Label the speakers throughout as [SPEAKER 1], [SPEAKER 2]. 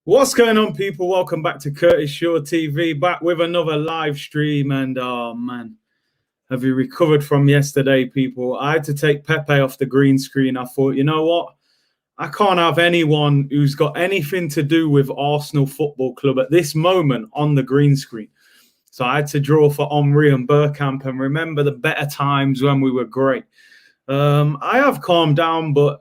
[SPEAKER 1] What's going on, people? Welcome back to Curtis Shaw TV, back with another live stream. And oh man, have you recovered from yesterday, people? I had to take Pepe off the green screen. I thought, you know what? I can't have anyone who's got anything to do with Arsenal Football Club at this moment on the green screen. So I had to draw for Henry and Bergkamp and remember the better times when we were great. I have calmed down, but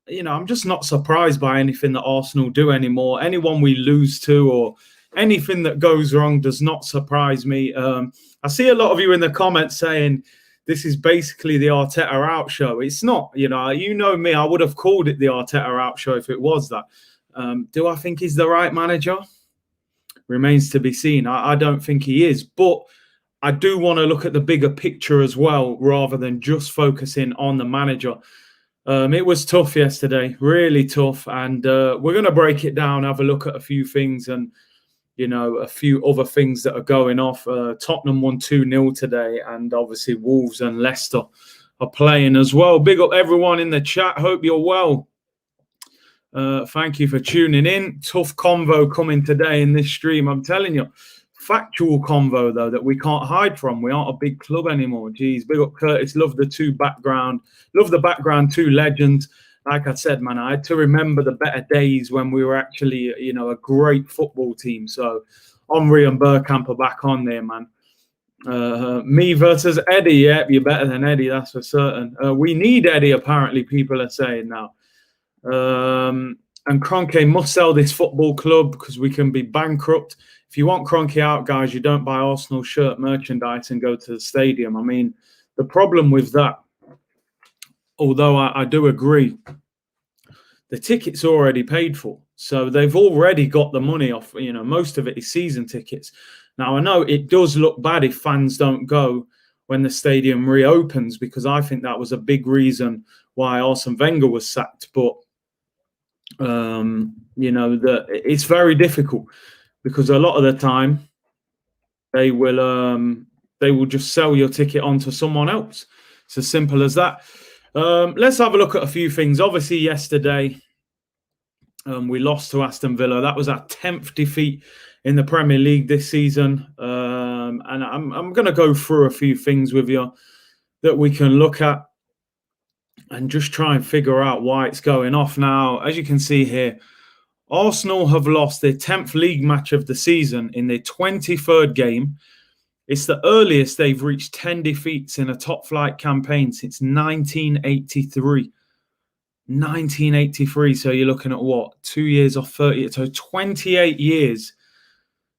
[SPEAKER 1] you know, I'm just not surprised by anything that Arsenal do anymore. Anyone we lose to or anything that goes wrong does not surprise me. I see a lot of you in the comments saying this is basically the Arteta out show. It's not, you know me, I would have called it the Arteta out show if it was that. Do I think he's the right manager? Remains to be seen. I don't think he is, but I do want to look at the bigger picture as well, rather than just focusing on the manager. It was tough yesterday, really tough. And we're going to break it down, have a look at a few things and, you know, a few other things that are going off. Tottenham won 2-0 today. And obviously Wolves and Leicester are playing as well. Big up everyone in the chat. Hope you're well. Thank you for tuning in. Tough convo coming today in this stream. I'm telling you. Factual convo, though, that we can't hide from. We aren't a big club anymore. Jeez, big up Curtis. Love the background, two legends. Like I said, man, I had to remember the better days when we were actually, you know, a great football team. So Henry and Bergkamp are back on there, man. Me versus Eddie. Yeah, you're better than Eddie, that's for certain. We need Eddie, apparently, people are saying now. And Kroenke must sell this football club because we can be bankrupt. If you want Kroenke out, guys, you don't buy Arsenal shirt merchandise and go to the stadium. I mean, the problem with that, although I do agree, the ticket's already paid for. So they've already got the money off. You know, most of it is season tickets. Now, I know it does look bad if fans don't go when the stadium reopens, because I think that was a big reason why Arsene Wenger was sacked. But, you know, it's very difficult. Because a lot of the time, they will just sell your ticket on to someone else. It's as simple as that. Let's have a look at a few things. Obviously, yesterday, we lost to Aston Villa. That was our 10th defeat in the Premier League this season. And I'm going to go through a few things with you that we can look at and just try and figure out why it's going off. Now, as you can see here, Arsenal have lost their 10th league match of the season in their 23rd game. It's the earliest they've reached 10 defeats in a top-flight campaign since 1983. 1983, so you're looking at what? 2 years off 30. So 28 years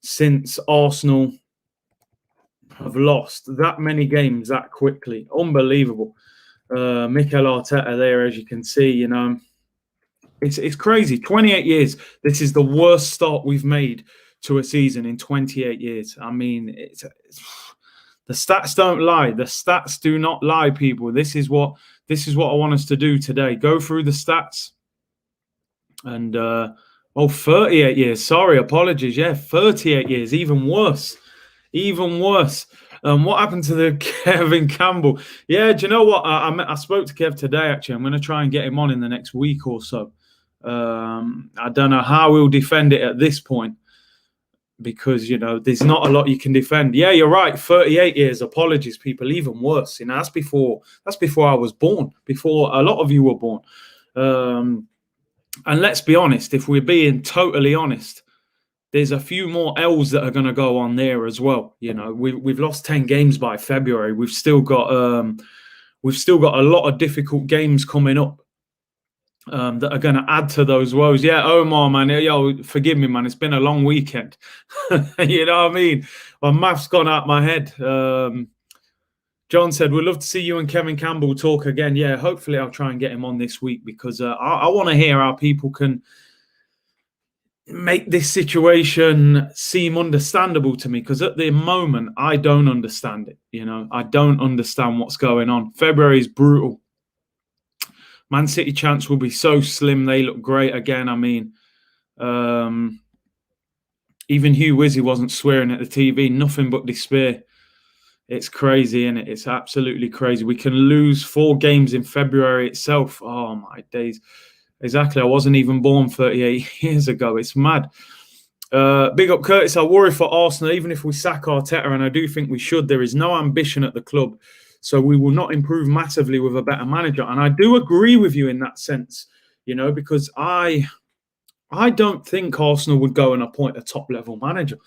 [SPEAKER 1] since Arsenal have lost that many games that quickly. Unbelievable. Mikel Arteta there, as you can see, you know. It's crazy. 28 years. This is the worst start we've made to a season in 28 years. I mean, the stats don't lie. The stats do not lie, people. This is what I want us to do today. Go through the stats. And 38 years. Sorry, apologies. Yeah, 38 years. Even worse. Even worse. What happened to the Kevin Campbell? Yeah, do you know what? I spoke to Kev today, actually. I'm going to try and get him on in the next week or so. I don't know how we'll defend it at this point because, you know, there's not a lot you can defend. Yeah, you're right. 38 years. Apologies, people. Even worse. You know, that's before I was born, before a lot of you were born. And let's be honest, if we're being totally honest, there's a few more L's that are going to go on there as well. You know, we've lost 10 games by February. We've still got a lot of difficult games coming up. That are going to add to those woes. Yeah, Omar, man. Yo, forgive me, man. It's been a long weekend. You know what I mean? My math's gone out my head. John said, we'd love to see you and Kevin Campbell talk again. Yeah, hopefully I'll try and get him on this week because I want to hear how people can make this situation seem understandable to me, because at the moment, I don't understand it. You know, I don't understand what's going on. February is brutal. Man City chance will be so slim. They look great again. I mean, Even Hugh Wizzy wasn't swearing at the TV. Nothing but despair. It's crazy, isn't it? It's absolutely crazy. We can lose 4 games in February itself. Oh, my days. Exactly. I wasn't even born 38 years ago. It's mad. Big up Curtis. I worry for Arsenal, even if we sack Arteta, and I do think we should. There is no ambition at the club, so we will not improve massively with a better manager. And I do agree with you in that sense, because I don't think Arsenal would go and appoint a top-level manager.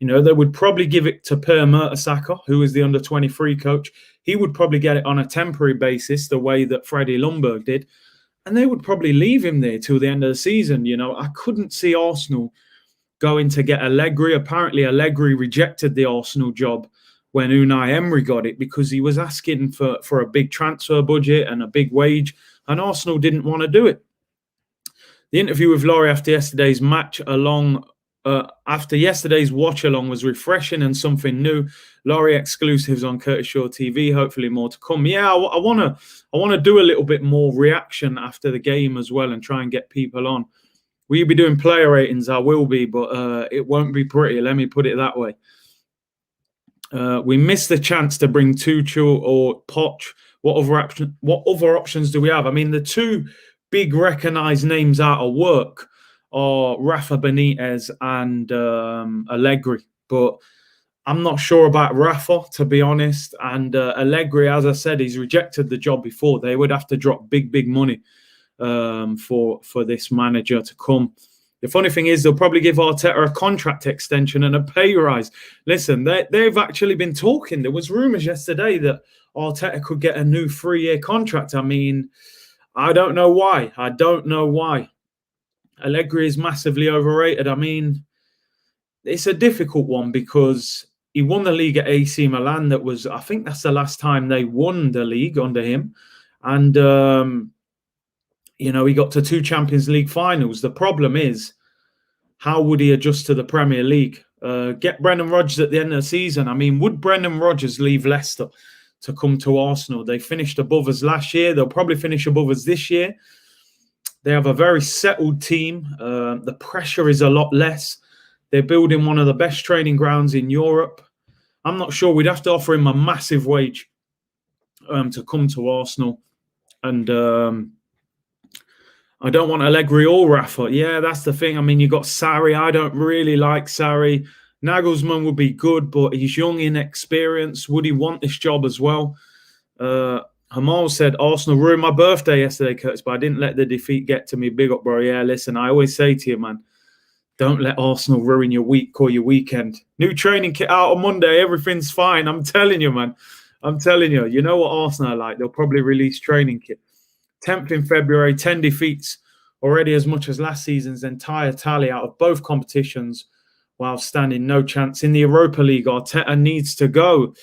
[SPEAKER 1] They would probably give it to Per Mertesacker, who is the under-23 coach. He would probably get it on a temporary basis, the way that Freddie Ljungberg did. And they would probably leave him there till the end of the season. I couldn't see Arsenal going to get Allegri. Apparently, Allegri rejected the Arsenal job when Unai Emery got it because he was asking for a big transfer budget and a big wage, and Arsenal didn't want to do it. The interview with Laurie after yesterday's watch along was refreshing and something new. Laurie exclusives on Curtis Shaw TV. Hopefully more to come. Yeah, I want to do a little bit more reaction after the game as well and try and get people on. Will you be doing player ratings? I will be, but it won't be pretty. Let me put it that way. We missed the chance to bring Tuchel or Poch. What other options do we have? I mean, the 2 big recognised names out of work are Rafa Benitez and Allegri. But I'm not sure about Rafa, to be honest. And Allegri, as I said, he's rejected the job before. They would have to drop big money for this manager to come. The funny thing is they'll probably give Arteta a contract extension and a pay rise. Listen, they've actually been talking. There was rumours yesterday that Arteta could get a new 3-year contract. I mean, I don't know why. Allegri is massively overrated. I mean, it's a difficult one because he won the league at AC Milan. I think that's the last time they won the league under him. And, he got to 2 Champions League finals. The problem is, how would he adjust to the Premier League? Get Brendan Rodgers at the end of the season. I mean, would Brendan Rodgers leave Leicester to come to Arsenal? They finished above us last year. They'll probably finish above us this year. They have a very settled team. The pressure is a lot less. They're building one of the best training grounds in Europe. I'm not sure. We'd have to offer him a massive wage to come to Arsenal. And I don't want Allegri or Rafa. Yeah, that's the thing. I mean, you got Sarri. I don't really like Sarri. Nagelsmann would be good, but he's young, inexperienced. Would he want this job as well? Hamal said, Arsenal ruined my birthday yesterday, Curtis, but I didn't let the defeat get to me. Big up, bro. Yeah, listen, I always say to you, man, don't let Arsenal ruin your week or your weekend. New training kit out on Monday. Everything's fine. I'm telling you, man. I'm telling you. You know what Arsenal are like. They'll probably release training kit. 10th in February, 10 defeats, already as much as last season's entire tally out of both competitions, while standing no chance in the Europa League. Arteta needs to go.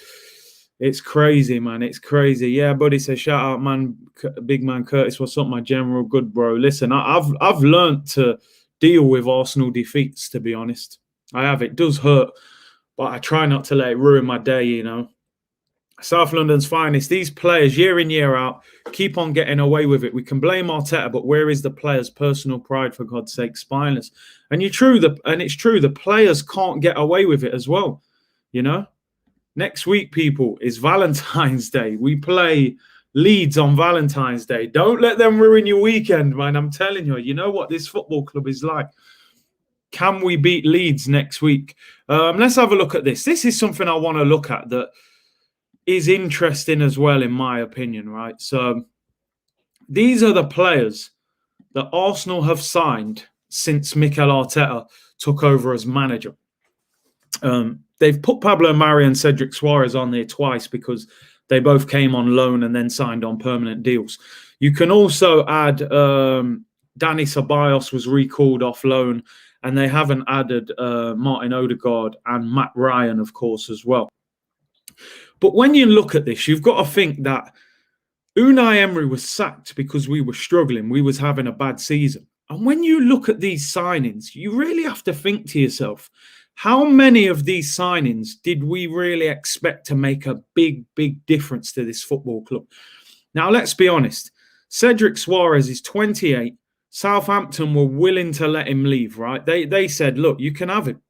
[SPEAKER 1] It's crazy, man. It's crazy. Yeah, buddy says, shout out, man. Big man Curtis, what's up, my general? Good, bro. Listen, I've learned to deal with Arsenal defeats, to be honest. I have. It does hurt, but I try not to let it ruin my day, South London's finest. These players, year in, year out, keep on getting away with it. We can blame Arteta, but where is the players' personal pride, for God's sake? Spineless. And it's true, the players can't get away with it as well, Next week, people, is Valentine's Day. We play Leeds on Valentine's Day. Don't let them ruin your weekend, man. I'm telling you. You know what this football club is like. Can we beat Leeds next week? Let's have a look at this. This is something I want to look at that is interesting as well, in my opinion, right? So these are the players that Arsenal have signed since Mikel Arteta took over as manager. They've put Pablo Mari and Cedric Suarez on there twice because they both came on loan and then signed on permanent deals. You can also add Dani Ceballos was recalled off loan, and they haven't added Martin Odegaard and Matt Ryan, of course, as well. But when you look at this, you've got to think that Unai Emery was sacked because we were struggling. We was having a bad season. And when you look at these signings, you really have to think to yourself, how many of these signings did we really expect to make a big difference to this football club? Now, let's be honest. Cedric Suarez is 28. Southampton were willing to let him leave, right? They said, look, you can have him.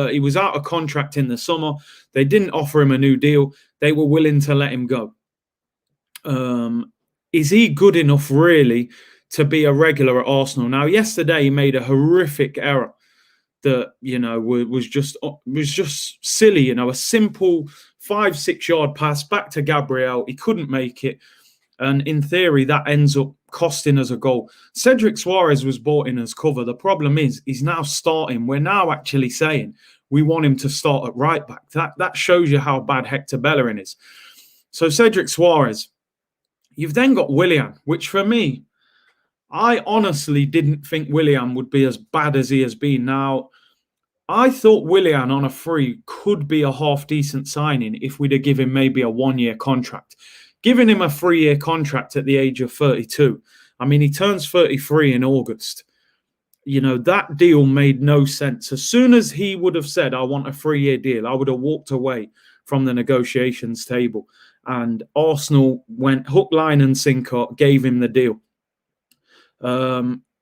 [SPEAKER 1] He was out of contract in the summer. They didn't offer him a new deal. They were willing to let him go. Is he good enough, really, to be a regular at Arsenal? Now, yesterday he made a horrific error that, you know, was just silly. You know, a simple 5-6 yard pass back to Gabriel. He couldn't make it. And in theory, that ends up costing us a goal. Cedric Suarez was bought in as cover. The problem is he's now starting. We're now actually saying we want him to start at right back. That shows you how bad Hector Bellerin is. So Cedric Suarez. You've then got Willian, which for me, I honestly didn't think Willian would be as bad as he has been. Now, I thought Willian on a free could be a half-decent signing if we'd have given him maybe a 1-year contract. Giving him a 3-year contract at the age of 32, I mean, he turns 33 in August. You know, that deal made no sense. As soon as he would have said, I want a 3-year deal, I would have walked away from the negotiations table. And Arsenal went hook, line and sinker, gave him the deal.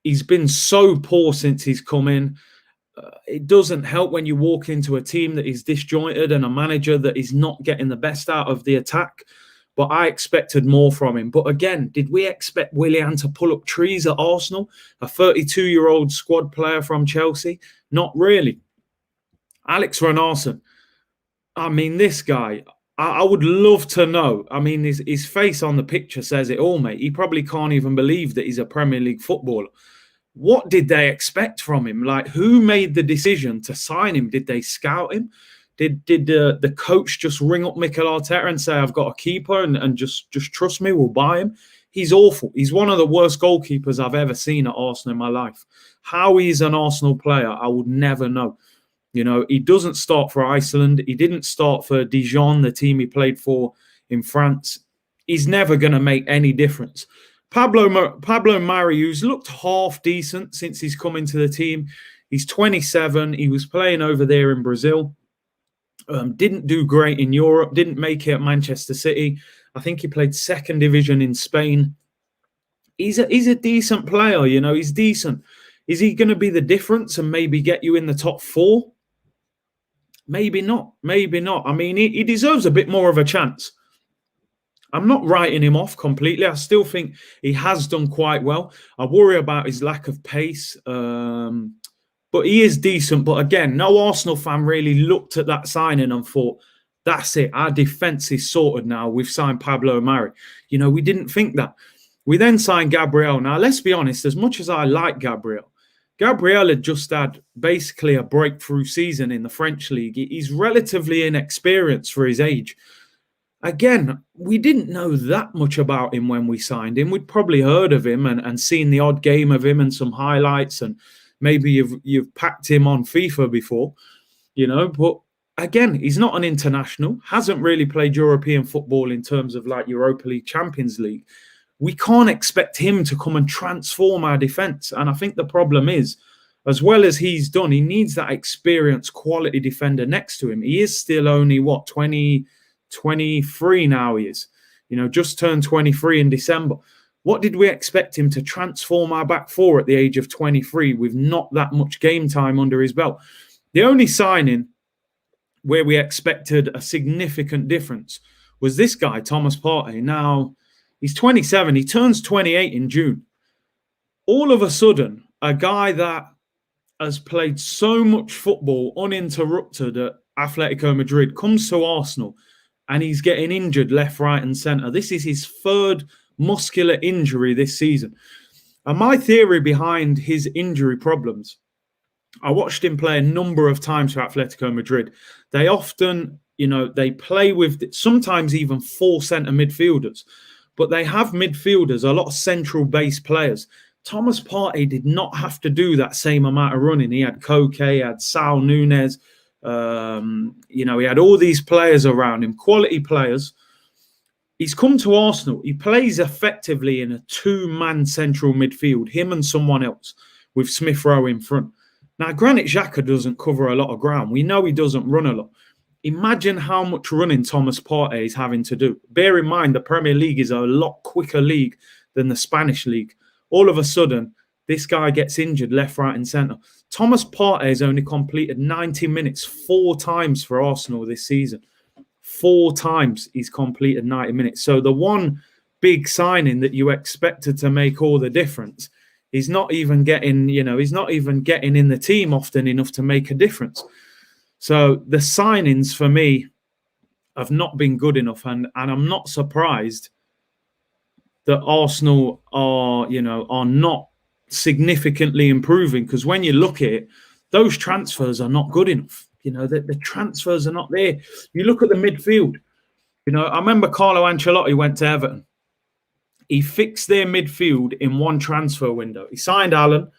[SPEAKER 1] He's been so poor since he's come in. It doesn't help when you walk into a team that is disjointed and a manager that is not getting the best out of the attack. But I expected more from him. But again, did we expect Willian to pull up trees at Arsenal? A 32-year-old squad player from Chelsea? Not really. Alex Renarson. I mean, this guy, I would love to know. I mean, his face on the picture says it all, mate. He probably can't even believe that he's a Premier League footballer. What did they expect from him? Like, who made the decision to sign him? Did they scout him? Did the coach just ring up Mikel Arteta and say, I've got a keeper and just trust me, we'll buy him? He's awful. He's one of the worst goalkeepers I've ever seen at Arsenal in my life. How he's an Arsenal player, I would never know. You know, he doesn't start for Iceland. He didn't start for Dijon, the team he played for in France. He's never going to make any difference. Pablo Mari, who's looked half decent since he's come into the team. He's 27. He was playing over there in Brazil. Didn't do great in Europe. Didn't make it at Manchester City. I think he played second division in Spain. He's a decent player, you know. He's decent. Is he going to be the difference and maybe get you in the top 4? Maybe not. Maybe not. I mean, he deserves a bit more of a chance. I'm not writing him off completely. I still think he has done quite well. I worry about his lack of pace. But he is decent. But again, no Arsenal fan really looked at that signing and thought, that's it. Our defence is sorted now. We've signed Pablo Mari. You know, we didn't think that. We then signed Gabriel. Now, let's be honest, as much as I like Gabriel had just had basically a breakthrough season in the French league. He's relatively inexperienced for his age. Again, we didn't know that much about him when we signed him. We'd probably heard of him and seen the odd game of him and some highlights, and maybe you've packed him on FIFA before, you know. But again, he's not an international, hasn't really played European football in terms of like Europa League, Champions League. We can't expect him to come and transform our defence. And I think the problem is, as well as he's done, he needs that experienced quality defender next to him. He is still only, 23 now he is. You know, just turned 23 in December. What did we expect him to transform our back four at the age of 23 with not that much game time under his belt? The only signing where we expected a significant difference was this guy, Thomas Partey. Now, he's 27. He turns 28 in June. All of a sudden, a guy that has played so much football uninterrupted at Atletico Madrid comes to Arsenal and he's getting injured left, right and centre. This is his third muscular injury this season. And my theory behind his injury problems, I watched him play a number of times for Atletico Madrid. They often, you know, they play with sometimes even 4 centre midfielders. But they have midfielders, a lot of central base players. Thomas Partey did not have to do that same amount of running. He had Koke, he had Saul Nunez. You know, he had all these players around him, quality players. He's come to Arsenal. He plays effectively in a 2-man central midfield, him and someone else, with Smith Rowe in front. Now, Granit Xhaka doesn't cover a lot of ground. We know he doesn't run a lot. Imagine how much running Thomas Partey is having to do. Bear in mind, the Premier League is a lot quicker league than the Spanish league. All of a sudden, This guy gets injured left, right, and centre. Thomas Partey has only completed 90 minutes 4 times for Arsenal this season. 4 times he's completed 90 minutes. So the one big signing that you expected to make all the difference, he's not even getting, he's not even getting in the team often enough to make a difference. So the signings for me have not been good enough, and I'm not surprised that Arsenal are not significantly improving, because when you look at it, those transfers are not good enough. The transfers are not there. You look at the midfield. I remember Carlo Ancelotti went to Everton. He fixed their midfield in one transfer window. He signed Allen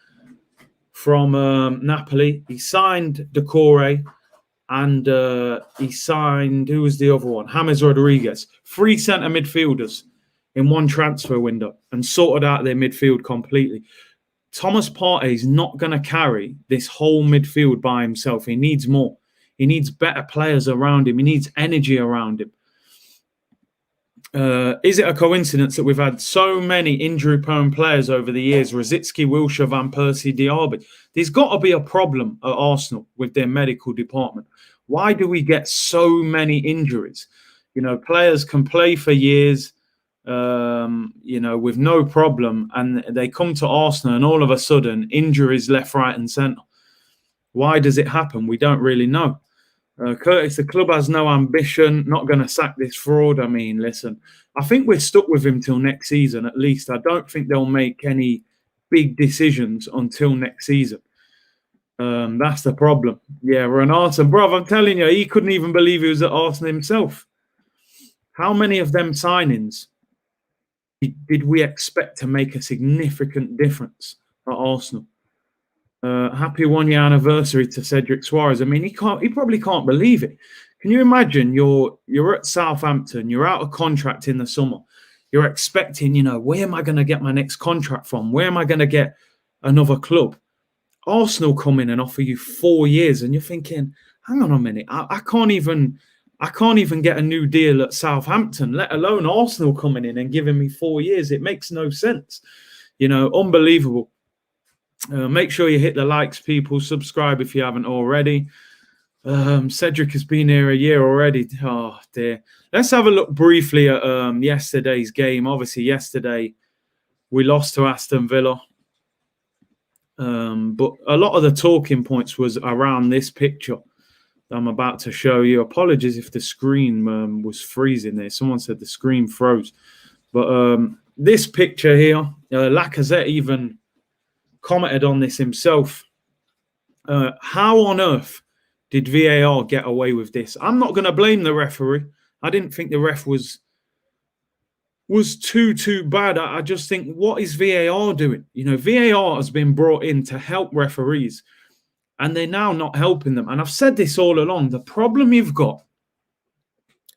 [SPEAKER 1] from Napoli. He signed Decore, and he signed, who was the other one? James Rodriguez. 3 centre midfielders in one transfer window, and sorted out their midfield completely. Thomas Partey is not going to carry this whole midfield by himself. He needs more. He needs better players around him. He needs energy around him. Is it a coincidence that we've had so many injury-prone players over the years? Rosicky, Wilshere, Van Persie, Diaby. There's got to be a problem at Arsenal with their medical department. Why do we get so many injuries? Players can play for years, with no problem, and they come to Arsenal and all of a sudden injuries left, right, and centre. Why does it happen? We don't really know. Curtis, the club has no ambition, not going to sack this fraud. I mean, listen, I think we're stuck with him till next season at least. I don't think they'll make any big decisions until next season. That's the problem. Yeah, Renato, bro, I'm telling you, he couldn't even believe he was at Arsenal himself. How many of them signings did we expect to make a significant difference at Arsenal? Happy 1-year anniversary to Cedric Suarez. I mean, he probably can't believe it. Can you imagine you're at Southampton, you're out of contract in the summer. You're expecting, where am I going to get my next contract from? Where am I going to get another club? Arsenal come in and offer you 4 years, and you're thinking, hang on a minute, I can't even get a new deal at Southampton, let alone Arsenal coming in and giving me 4 years. It makes no sense. Unbelievable. Make sure you hit the likes, people. Subscribe if you haven't already. Cedric has been here a year already. Oh, dear. Let's have a look briefly at yesterday's game. Obviously, yesterday we lost to Aston Villa. But a lot of the talking points was around this picture that I'm about to show you. Apologies if the screen was freezing there. Someone said the screen froze. But this picture here, Lacazette even commented on this himself. How on earth did VAR get away with this? I'm not going to blame the referee. I didn't think the ref was too bad. I just think, what is VAR doing? VAR has been brought in to help referees, and they're now not helping them. And I've said this all along. The problem you've got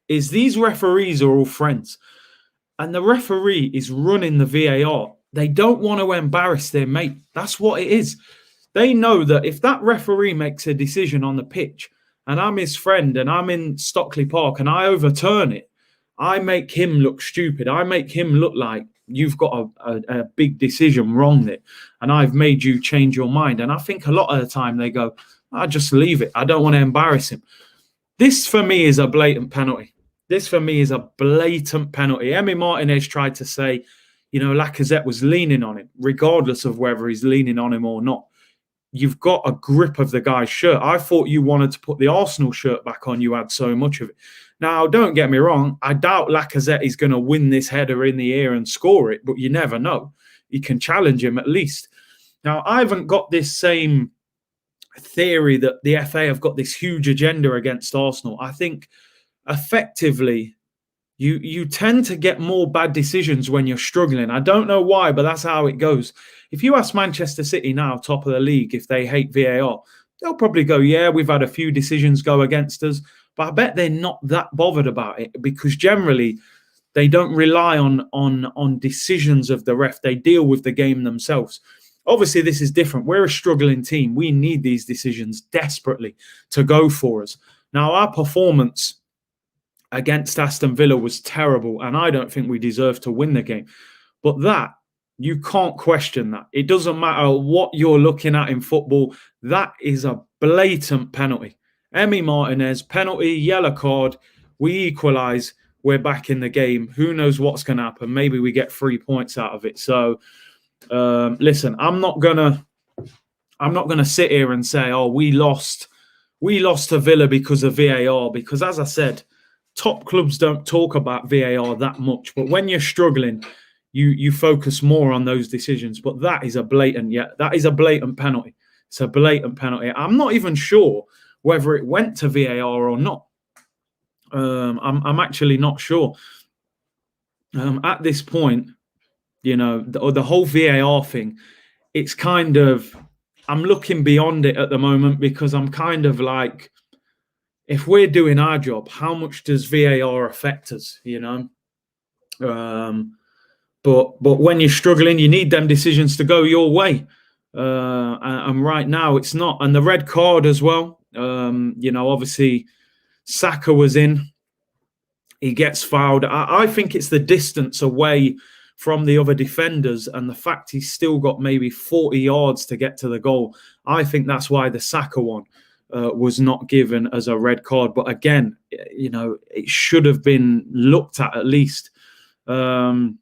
[SPEAKER 1] is these referees are all friends, and the referee is running the VAR. They don't want to embarrass their mate. That's what it is. They know that if that referee makes a decision on the pitch and I'm his friend and I'm in Stockley Park and I overturn it, I make him look stupid. I make him look like you've got a big decision wrong there and I've made you change your mind. And I think a lot of the time they go, I just leave it. I don't want to embarrass him. This for me is a blatant penalty. Emi Martinez tried to say, Lacazette was leaning on him, regardless of whether he's leaning on him or not. You've got a grip of the guy's shirt. I thought you wanted to put the Arsenal shirt back on. You had so much of it. Now, don't get me wrong. I doubt Lacazette is going to win this header in the air and score it, but you never know. He can challenge him at least. Now, I haven't got this same theory that the FA have got this huge agenda against Arsenal. I think effectively, you tend to get more bad decisions when you're struggling. I don't know why, but that's how it goes. If you ask Manchester City now, top of the league, if they hate VAR, they'll probably go, yeah, we've had a few decisions go against us. But I bet they're not that bothered about it because generally they don't rely on decisions of the ref. They deal with the game themselves. Obviously, this is different. We're a struggling team. We need these decisions desperately to go for us. Now, our performance against Aston Villa was terrible, and I don't think we deserve to win the game. But that You can't question that. It doesn't matter what you're looking at in football. That is a blatant penalty. Emi Martinez, penalty, yellow card. We equalise. We're back in the game. Who knows what's going to happen? Maybe we get 3 points out of it. So, listen, I'm not gonna sit here and say, "Oh, we lost to Villa because of VAR." Because, as I said, top clubs don't talk about VAR that much. But when you're struggling, you focus more on those decisions. But that is a blatant penalty. It's a blatant penalty. I'm not even sure whether it went to VAR or not. I'm actually not sure. At this point, the whole VAR thing, it's kind of, I'm looking beyond it at the moment, because I'm kind of like, if we're doing our job, how much does VAR affect us? But when you're struggling, you need them decisions to go your way. And right now it's not. And the red card as well. Obviously Saka was in. He gets fouled. I think it's the distance away from the other defenders and the fact he's still got maybe 40 yards to get to the goal. I think that's why the Saka one was not given as a red card. But again, it should have been looked at least. Hello,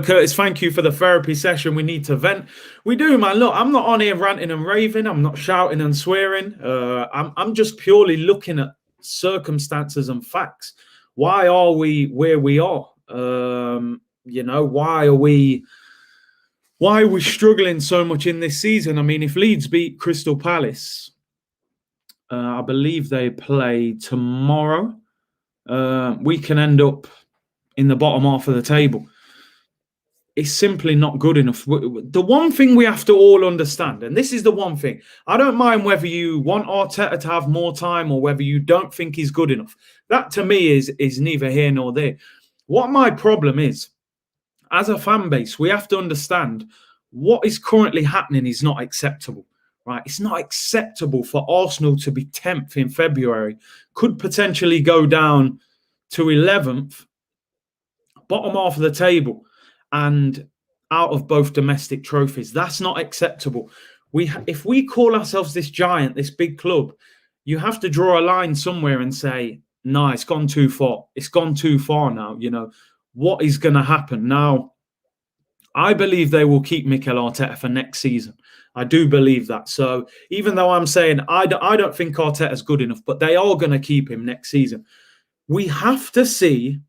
[SPEAKER 1] Curtis. Thank you for the therapy session. We need to vent. We do, man. Look, I'm not on here ranting and raving. I'm not shouting and swearing. I'm just purely looking at circumstances and facts. Why are we where we are? Why are we struggling so much in this season? I mean, if Leeds beat Crystal Palace, I believe they play tomorrow, we can end up in the bottom half of the table. It's simply not good enough. The one thing we have to all understand, and this is the one thing, I don't mind whether you want Arteta to have more time or whether you don't think he's good enough. That to me is neither here nor there. What my problem is, as a fan base, we have to understand what is currently happening is not acceptable, right? It's not acceptable for Arsenal to be 10th in February, could potentially go down to 11th, bottom half of the table, and out of both domestic trophies. That's not acceptable. If we call ourselves this giant, this big club, you have to draw a line somewhere and say, no, it's gone too far. It's gone too far now. What is going to happen? Now, I believe they will keep Mikel Arteta for next season. I do believe that. So even though I'm saying I don't think Arteta's good enough, but they are going to keep him next season. We have to see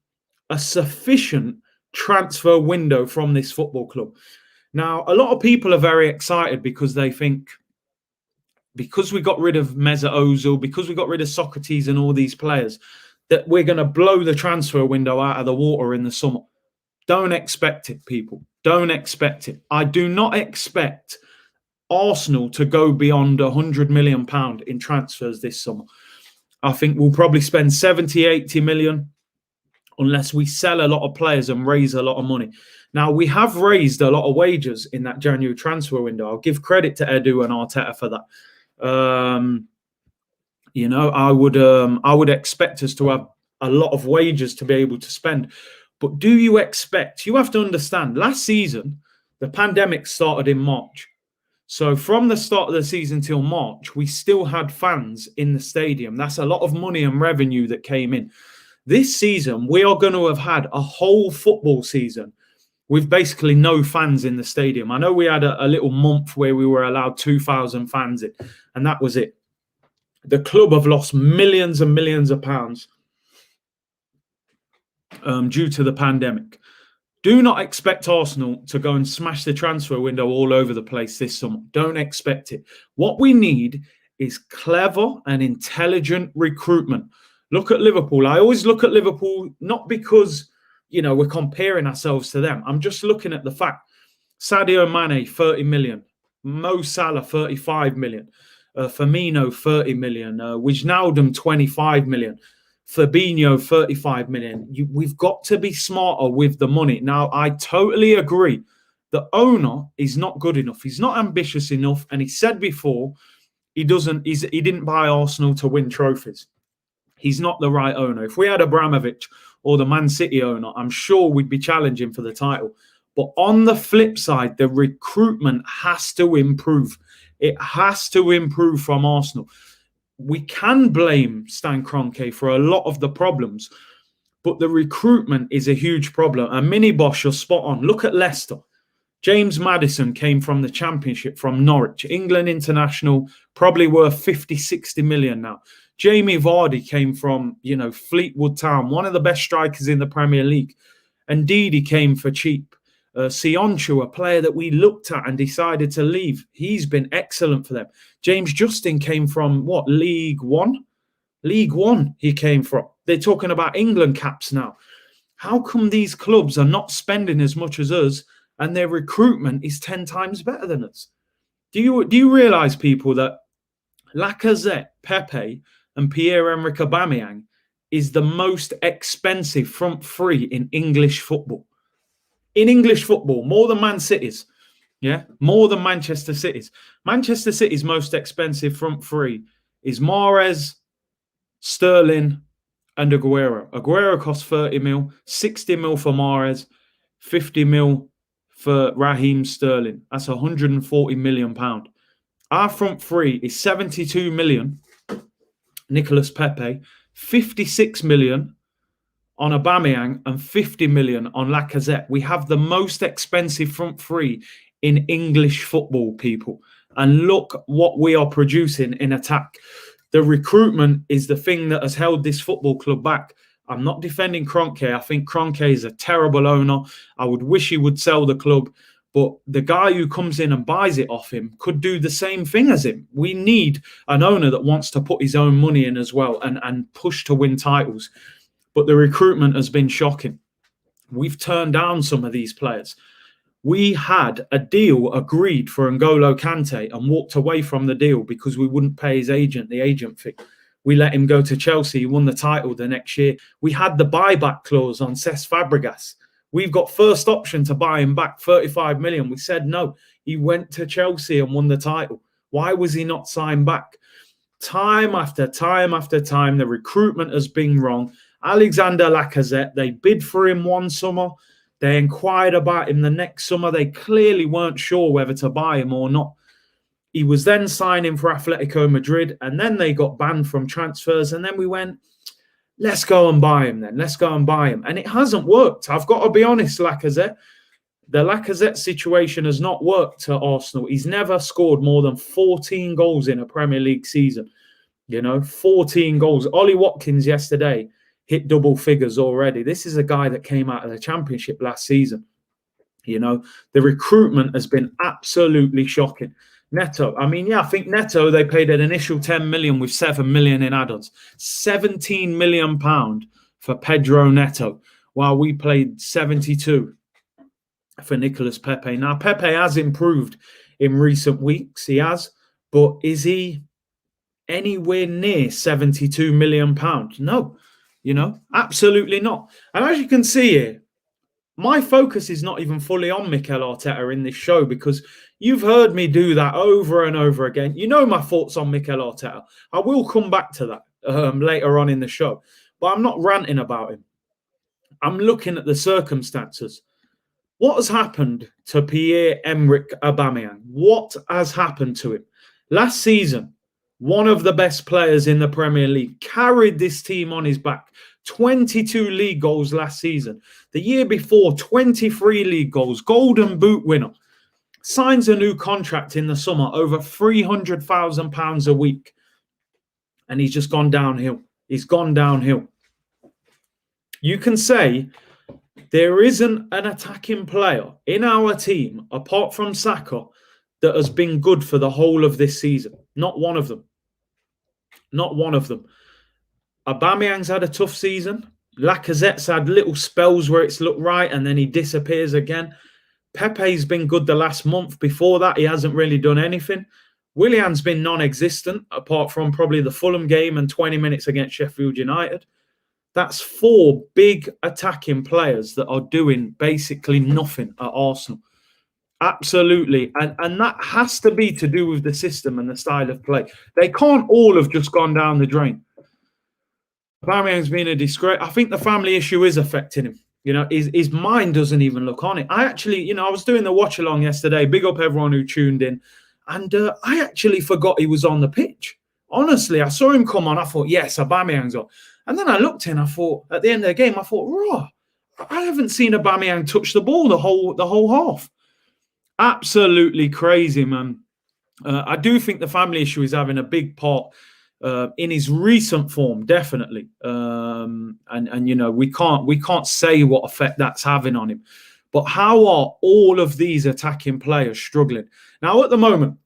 [SPEAKER 1] a sufficient transfer window from this football club. Now, a lot of people are very excited because they think, because we got rid of Mesut Ozil, because we got rid of Socrates and all these players, that we're going to blow the transfer window out of the water in the summer. Don't expect it, people. Don't expect it. I do not expect Arsenal to go beyond £100 million in transfers this summer. I think we'll probably spend 70, 80 million unless we sell a lot of players and raise a lot of money. Now, we have raised a lot of wages in that January transfer window. I'll give credit to Edu and Arteta for that. I would expect us to have a lot of wages to be able to spend. But do you expect? You have to understand, last season, the pandemic started in March. So from the start of the season till March, we still had fans in the stadium. That's a lot of money and revenue that came in. This season, we are going to have had a whole football season with basically no fans in the stadium. I know we had a little month where we were allowed 2,000 fans in, and that was it. The club have lost millions and millions of pounds due to the pandemic. Do not expect Arsenal to go and smash the transfer window all over the place this summer. Don't expect it. What we need is clever and intelligent recruitment. Look at Liverpool. I always look at Liverpool, not because, we're comparing ourselves to them. I'm just looking at the fact. Sadio Mane, 30 million. Mo Salah, 35 million. Firmino, 30 million. Wijnaldum, 25 million. Fabinho, 35 million. We've got to be smarter with the money. Now, I totally agree. The owner is not good enough. He's not ambitious enough. And he said before, he didn't buy Arsenal to win trophies. He's not the right owner. If we had Abramovich or the Man City owner, I'm sure we'd be challenging for the title. But on the flip side, the recruitment has to improve. It has to improve from Arsenal. We can blame Stan Kroenke for a lot of the problems, but the recruitment is a huge problem. And Mini Bosch, you're spot on. Look at Leicester. James Maddison came from the Championship from Norwich, England international, probably worth 50, 60 million now. Jamie Vardy came from, Fleetwood Town, one of the best strikers in the Premier League. And Didi came for cheap. Sionchu, a player that we looked at and decided to leave. He's been excellent for them. James Justin came from, League One? League One he came from. They're talking about England caps now. How come these clubs are not spending as much as us and their recruitment is 10 times better than us? Do you realise, people, that Lacazette, Pepe and Pierre-Emerick Aubameyang is the most expensive front three in English football? In English football, more than Man City's. Yeah, more than Manchester City's. Manchester City's most expensive front three is Mahrez, Sterling and Aguero. Aguero costs 30 mil, 60 mil for Mahrez, 50 mil for Raheem Sterling. That's 140 million pound. Our front three is 72 million, Nicolas Pepe, 56 million on Aubameyang and 50 million on Lacazette. We have the most expensive front three in English football, people. And look what we are producing in attack. The recruitment is the thing that has held this football club back. I'm not defending Kroenke. I think Kroenke is a terrible owner. I would wish he would sell the club. But the guy who comes in and buys it off him could do the same thing as him. We need an owner that wants to put his own money in as well and push to win titles. But the recruitment has been shocking. We've turned down some of these players. We had a deal agreed for N'Golo Kante and walked away from the deal because we wouldn't pay his agent the agent fee. We let him go to Chelsea. He won the title the next year. We had the buyback clause on Cesc Fabregas. We've got first option to buy him back, 35 million. We said no. He went to Chelsea and won the title. Why was he not signed back? Time after time after time, the recruitment has been wrong. Alexander Lacazette, they bid for him one summer. They inquired about him the next summer. They clearly weren't sure whether to buy him or not. He was then signing for Atletico Madrid, and then they got banned from transfers. And then we went, let's go and buy him then. Let's go and buy him. And it hasn't worked. I've got to be honest, Lacazette. The Lacazette situation has not worked at Arsenal. He's never scored more than 14 goals in a Premier League season. 14 goals. Ollie Watkins yesterday hit double figures already. This is a guy that came out of the Championship last season. The recruitment has been absolutely shocking. Neto, I think Neto, they paid an initial 10 million with 7 million in add-ons. 17 million pound for Pedro Neto, while we paid 72 for Nicolas Pepe. Now, Pepe has improved in recent weeks. He has. But is he anywhere near 72 million pounds? No. Absolutely not. And as you can see here, my focus is not even fully on Mikel Arteta in this show because you've heard me do that over and over again. You know my thoughts on Mikel Arteta. I will come back to that later on in the show. But I'm not ranting about him. I'm looking at the circumstances. What has happened to Pierre-Emerick Aubameyang? What has happened to him? Last season, one of the best players in the Premier League, carried this team on his back. 22 league goals last season. The year before, 23 league goals. Golden Boot winner. Signs a new contract in the summer, over £300,000 a week. And he's just gone downhill. He's gone downhill. You can say there isn't an attacking player in our team, apart from Saka, that has been good for the whole of this season. Not one of them. Not one of them. Aubameyang's had a tough season. Lacazette's had little spells where it's looked right and then he disappears again. Pepe's been good the last month. Before that, he hasn't really done anything. Willian's been non-existent, apart from probably the Fulham game and 20 minutes against Sheffield United. That's 4 big attacking players that are doing basically nothing at Arsenal. Absolutely. And that has to be to do with the system and the style of play. They can't all have just gone down the drain. Aubameyang's been a disgrace. I think the family issue is affecting him. You know, his mind doesn't even look on it. I actually, you know, I was doing the watch along yesterday. Big up everyone who tuned in. And I actually forgot he was on the pitch. Honestly, I saw him come on. I thought, yes, Aubameyang's on. And then I looked in. I thought, at the end of the game, I thought, raw. I haven't seen Aubameyang touch the ball the whole half. Absolutely crazy, man. I do think the family issue is having a big part in his recent form, definitely. And you know, we can't say what effect that's having on him. But how are all of these attacking players struggling? Now, at the moment,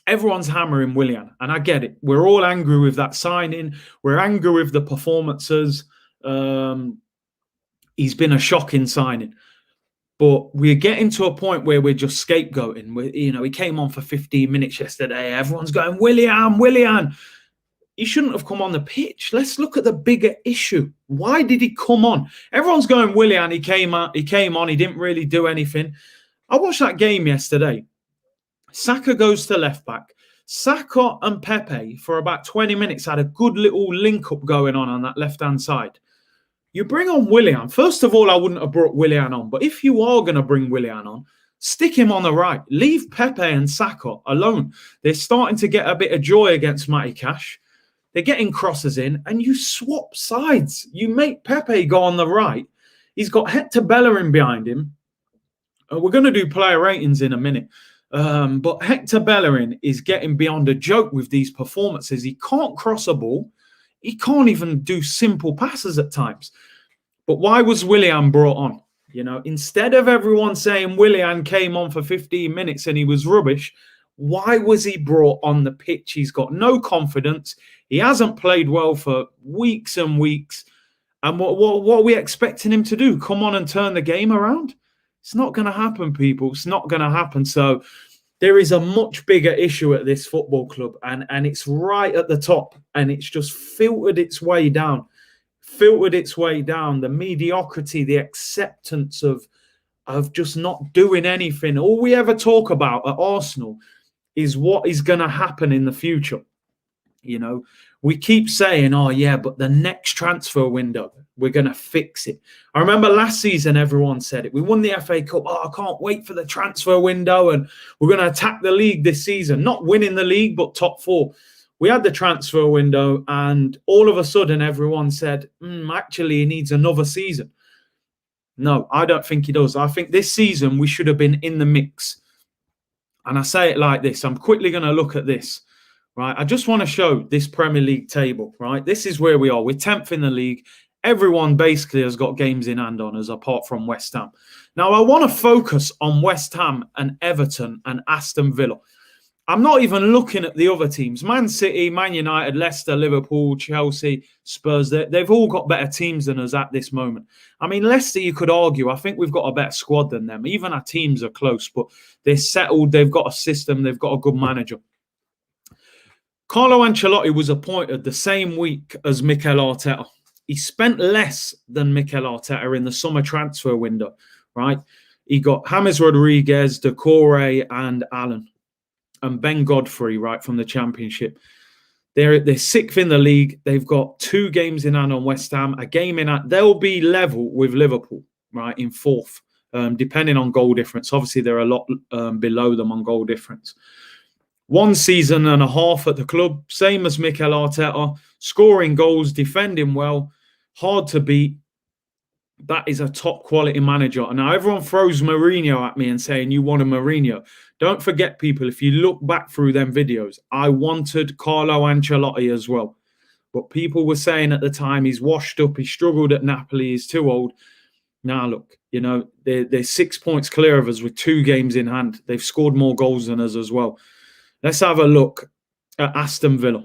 [SPEAKER 1] everyone's hammering Willian, and I get it. We're all angry with that signing. We're angry with the performances. He's been a shocking signing. But we're getting to a point where we're just scapegoating. You know, he came on for 15 minutes yesterday. Everyone's going, Willian. He shouldn't have come on the pitch. Let's look at the bigger issue. Why did he come on? Everyone's going, Willian, he came on, he didn't really do anything. I watched that game yesterday. Saka goes to left back. Saka and Pepe, for about 20 minutes, had a good little link-up going on that left-hand side. You bring on Willian. First of all, I wouldn't have brought Willian on. But if you are going to bring Willian on, stick him on the right. Leave Pepe and Saka alone. They're starting to get a bit of joy against Matty Cash. They're getting crosses in, and you swap sides. You make Pepe go on the right. He's got Hector Bellerin behind him. We're going to do player ratings in a minute. But Hector Bellerin is getting beyond a joke with these performances. He can't cross a ball. He can't even do simple passes at times. But why was Willian brought on? You know, instead of everyone saying Willian came on for 15 minutes and he was rubbish, why was he brought on the pitch? He's got no confidence. He hasn't played well for weeks and weeks. And what are we expecting him to do? Come on and turn the game around? It's not going to happen, people. It's not going to happen. So there is a much bigger issue at this football club, and it's right at the top, and it's just filtered its way down. The mediocrity, the acceptance of just not doing anything. All we ever talk about at Arsenal is what is going to happen in the future. You know, we keep saying, oh, yeah, but the next transfer window, we're going to fix it. I remember last season, everyone said it. We won the FA Cup. Oh, I can't wait for the transfer window. And we're going to attack the league this season. Not winning the league, but top four. We had the transfer window, and all of a sudden, everyone said, actually, he needs another season. No, I don't think he does. I think this season, we should have been in the mix. And I say it like this. I'm quickly going to look at this. Right, I just want to show this Premier League table, right? This is where we are. We're 10th in the league. Everyone basically has got games in hand on us, apart from West Ham. Now, I want to focus on West Ham and Everton and Aston Villa. I'm not even looking at the other teams. Man City, Man United, Leicester, Liverpool, Chelsea, Spurs. They've all got better teams than us at this moment. I mean, Leicester, you could argue. I think we've got a better squad than them. Even our teams are close, but they're settled. They've got a system. They've got a good manager. Carlo Ancelotti was appointed the same week as Mikel Arteta. He spent less than Mikel Arteta in the summer transfer window, right? He got James Rodriguez, Doucouré, and Allen, and Ben Godfrey, right, from the Championship. They're 6th in the league. They've got 2 games in hand on West Ham, a game in hand. They'll be level with Liverpool, right, in 4th, depending on goal difference. Obviously, they're a lot below them on goal difference. 1 season and a half at the club, same as Mikel Arteta, scoring goals, defending well, hard to beat. That is a top quality manager. And now everyone throws Mourinho at me and saying, you want a Mourinho. Don't forget, people, if you look back through them videos, I wanted Carlo Ancelotti as well. But people were saying at the time, he's washed up, he struggled at Napoli, he's too old. Now, look, you know, they're 6 points clear of us with 2 games in hand. They've scored more goals than us as well. Let's have a look at Aston Villa.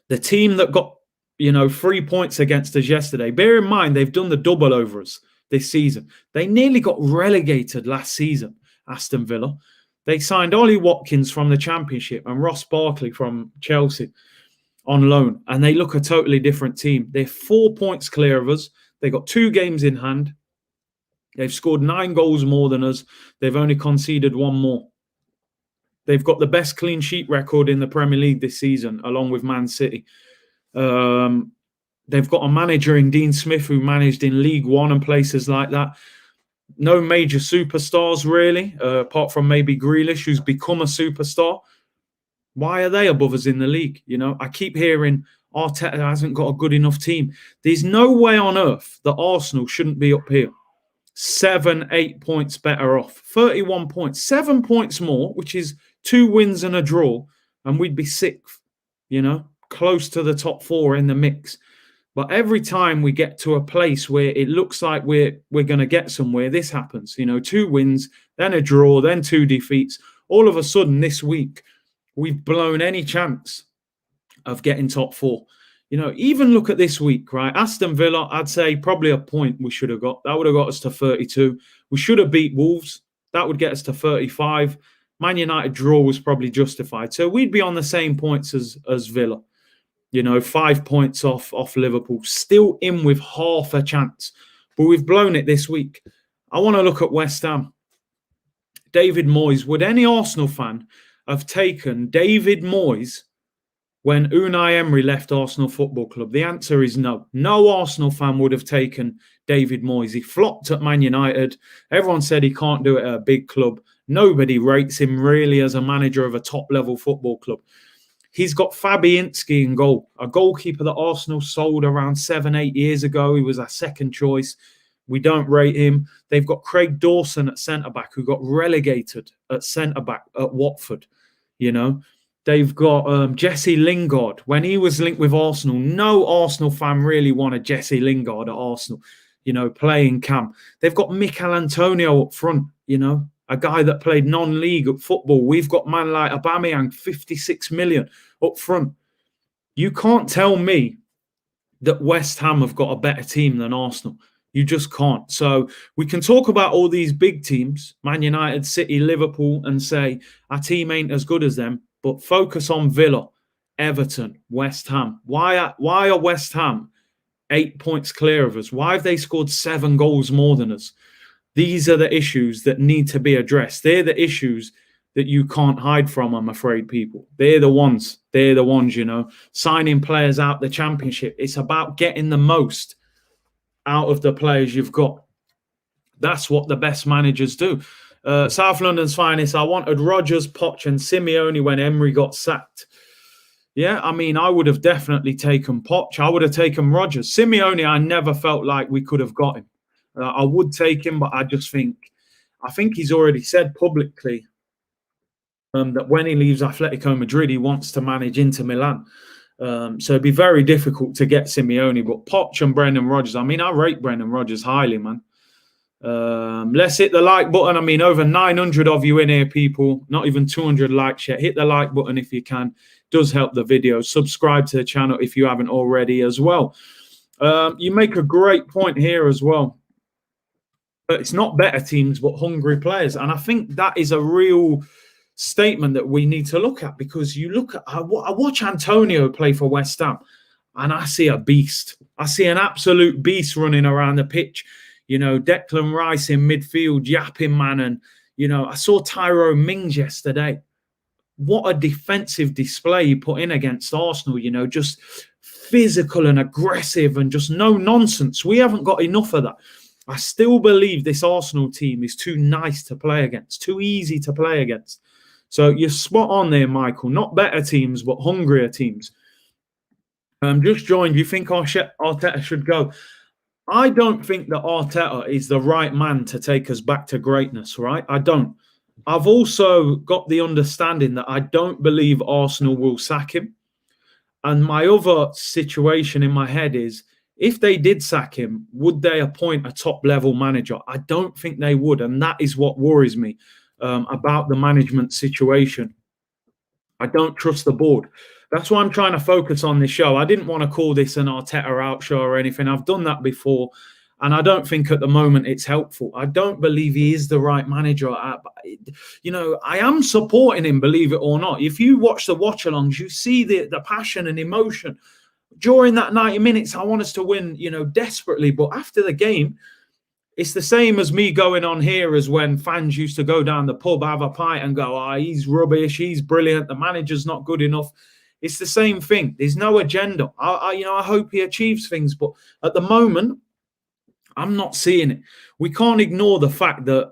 [SPEAKER 1] The team that got, 3 points against us yesterday. Bear in mind, they've done the double over us this season. They nearly got relegated last season, Aston Villa. They signed Ollie Watkins from the Championship and Ross Barkley from Chelsea on loan. And they look a totally different team. They're 4 points clear of us. They got 2 games in hand. They've scored 9 goals more than us. They've only conceded 1 more. They've got the best clean sheet record in the Premier League this season, along with Man City. They've got a manager in Dean Smith who managed in League One and places like that. No major superstars, really, apart from maybe Grealish, who's become a superstar. Why are they above us in the league? You know, I keep hearing Arteta hasn't got a good enough team. There's no way on earth that Arsenal shouldn't be up here. 7, 8 points better off. 31 points. 7 points more, which is 2 wins and a draw, and we'd be 6th, you know, close to the top 4 in the mix. But every time we get to a place where it looks like we're going to get somewhere, this happens. You know, 2 wins, then a draw, then 2 defeats. All of a sudden this week, we've blown any chance of getting top 4. You know, even look at this week, right? Aston Villa, I'd say probably a point we should have got. That would have got us to 32. We should have beat Wolves. That would get us to 35. Man United draw was probably justified. So we'd be on the same points as Villa. You know, 5 points off Liverpool. Still in with half a chance. But we've blown it this week. I want to look at West Ham. David Moyes. Would any Arsenal fan have taken David Moyes when Unai Emery left Arsenal Football Club? The answer is no. No Arsenal fan would have taken David Moyes. He flopped at Man United. Everyone said he can't do it at a big club. Nobody rates him really as a manager of a top-level football club. He's got Fabianski in goal, a goalkeeper that Arsenal sold around 7, 8 years ago. He was our second choice. We don't rate him. They've got Craig Dawson at centre-back, who got relegated at centre-back at Watford, you know. They've got Jesse Lingard. When he was linked with Arsenal, no Arsenal fan really wanted Jesse Lingard at Arsenal, you know, playing camp. They've got Mikel Antonio up front, you know, a guy that played non-league football. We've got man like Aubameyang, 56 million up front. You can't tell me that West Ham have got a better team than Arsenal. You just can't. So we can talk about all these big teams, Man United, City, Liverpool, and say our team ain't as good as them. But focus on Villa, Everton, West Ham. Why are West Ham 8 points clear of us? Why have they scored 7 goals more than us? These are the issues that need to be addressed. They're the issues that you can't hide from, I'm afraid, people. They're the ones, you know. Signing players out the Championship. It's about getting the most out of the players you've got. That's what the best managers do. South London's finest. I wanted Rodgers, Poch, and Simeone when Emery got sacked. Yeah, I mean, I would have definitely taken Poch. I would have taken Rodgers. Simeone, I never felt like we could have got him. I would take him, but I think he's already said publicly that when he leaves Atletico Madrid, he wants to manage Inter Milan. So it'd be very difficult to get Simeone. But Poch and Brendan Rodgers, I mean, I rate Brendan Rodgers highly, man. Let's hit the like button. I mean, over 900 of you in here, people. Not even 200 likes yet. Hit the like button if you can. Does help the video. Subscribe to the channel if you haven't already as well. You make a great point here as well. But it's not better teams, but hungry players. And I think that is a real statement that we need to look at, because you look at, I watch Antonio play for West Ham and I see a beast. I see an absolute beast running around the pitch. You know, Declan Rice in midfield, yapping man. And, you know, I saw Tyrone Mings yesterday. What a defensive display he put in against Arsenal, you know, just physical and aggressive and just no nonsense. We haven't got enough of that. I still believe this Arsenal team is too nice to play against, too easy to play against. So you're spot on there, Michael. Not better teams, but hungrier teams. Just joined. You think Arteta should go? I don't think that Arteta is the right man to take us back to greatness, right? I don't. I've also got the understanding that I don't believe Arsenal will sack him. And my other situation in my head is, if they did sack him, would they appoint a top-level manager? I don't think they would, and that is what worries me about the management situation. I don't trust the board. That's why I'm trying to focus on this show. I didn't want to call this an Arteta out show or anything. I've done that before, and I don't think at the moment it's helpful. I don't believe he is the right manager. You know, I am supporting him, believe it or not. If you watch the watch-alongs, you see the passion and emotion. During that 90 minutes, I want us to win, you know, desperately. But after the game, it's the same as me going on here as when fans used to go down the pub, have a pint and go, oh, he's rubbish, he's brilliant, the manager's not good enough. It's the same thing. There's no agenda. I hope he achieves things, but at the moment, I'm not seeing it. We can't ignore the fact that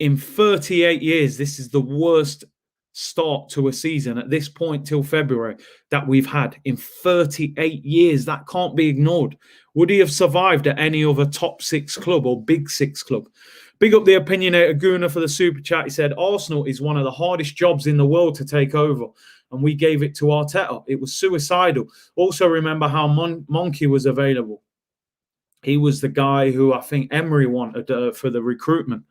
[SPEAKER 1] in 38 years, this is the worst start to a season at this point till February that we've had in 38 years. That can't be ignored. Would he have survived at any other top 6 club or big 6 club? Big up the opinionator Guna for the super chat. He said, Arsenal is one of the hardest jobs in the world to take over, and we gave it to Arteta. It was suicidal. Also remember how Monkey was available. He was the guy who I think Emery wanted for the recruitment.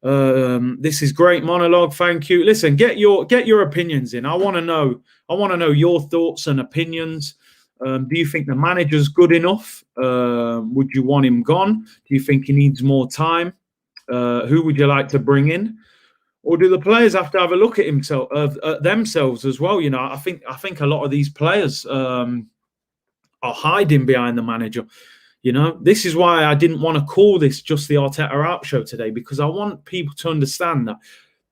[SPEAKER 1] This is great monologue. Thank you. Listen, get your opinions in. I want to know your thoughts and opinions. Do you think the manager's good enough? Would you want him gone? Do you think he needs more time? Who would you like to bring in? Or do the players have to have a look at themselves as well? You know, I think a lot of these players are hiding behind the manager. You know, this is why I didn't want to call this just the Arteta Out show today, because I want people to understand that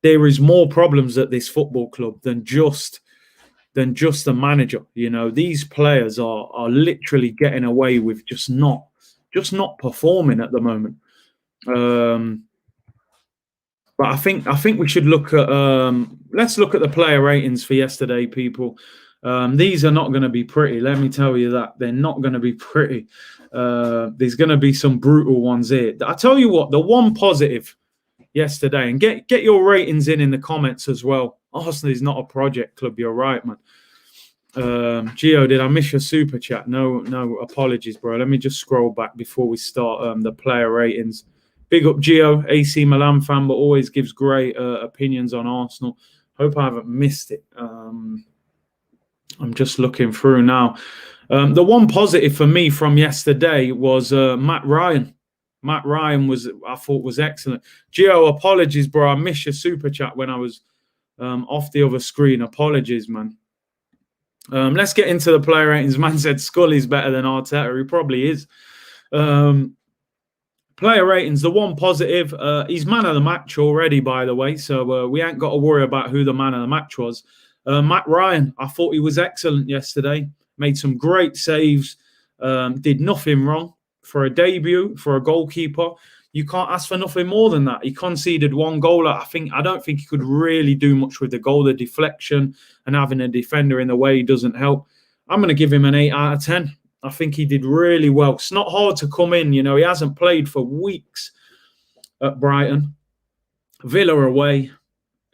[SPEAKER 1] there is more problems at this football club than just the manager. You know, these players are literally getting away with just not performing at the moment. But I think we should look at let's look at the player ratings for yesterday, people. These are not going to be pretty. Let me tell you that. They're not going to be pretty. There's going to be some brutal ones here. I tell you what, the one positive yesterday, and get your ratings in the comments as well. Arsenal is not a project club. You're right, man. Gio, did I miss your super chat? No, apologies, bro. Let me just scroll back before we start the player ratings. Big up Gio, AC Milan fan, but always gives great opinions on Arsenal. Hope I haven't missed it. I'm just looking through now. The one positive for me from yesterday was Matt Ryan. Matt Ryan I thought was excellent. Gio, apologies, bro. I missed your super chat when I was off the other screen. Apologies, man. Let's get into the player ratings. Man said Scully's better than Arteta. He probably is. Player ratings, the one positive, he's man of the match already, by the way. So we ain't got to worry about who the man of the match was. Matt Ryan, I thought he was excellent yesterday. Made some great saves. Did nothing wrong. For a debut, for a goalkeeper, you can't ask for nothing more than that. He conceded one goal. I don't think he could really do much with the goal. The deflection and having a defender in the way doesn't help. I'm going to give him an 8 out of 10. I think he did really well. It's not hard to come in. You know, he hasn't played for weeks at Brighton. Villa away.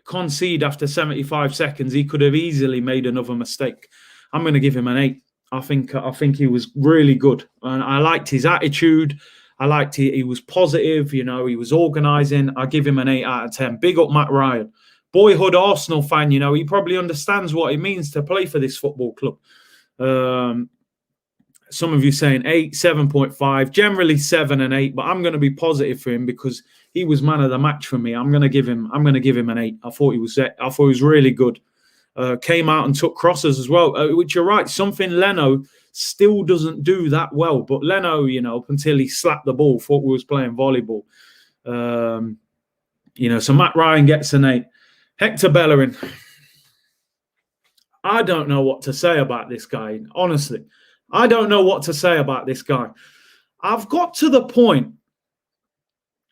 [SPEAKER 1] Concede after 75 seconds. He could have easily made another mistake. I'm going to give him an 8. I think he was really good. And I liked his attitude. I liked he was positive. You know, he was organising. I give him an 8 out of 10. Big up Matt Ryan. Boyhood Arsenal fan, you know, he probably understands what it means to play for this football club. Some of you saying 8, 7.5, generally 7 and 8, but I'm going to be positive for him because he was man of the match for me. I'm going to give him an 8. I thought he was really good. Came out and took crosses as well, which you're right. Something Leno still doesn't do that well. But Leno, you know, up until he slapped the ball, thought we was playing volleyball. You know, so Matt Ryan gets an 8. Hector Bellerin. I don't know what to say about this guy. Honestly, I don't know what to say about this guy. I've got to the point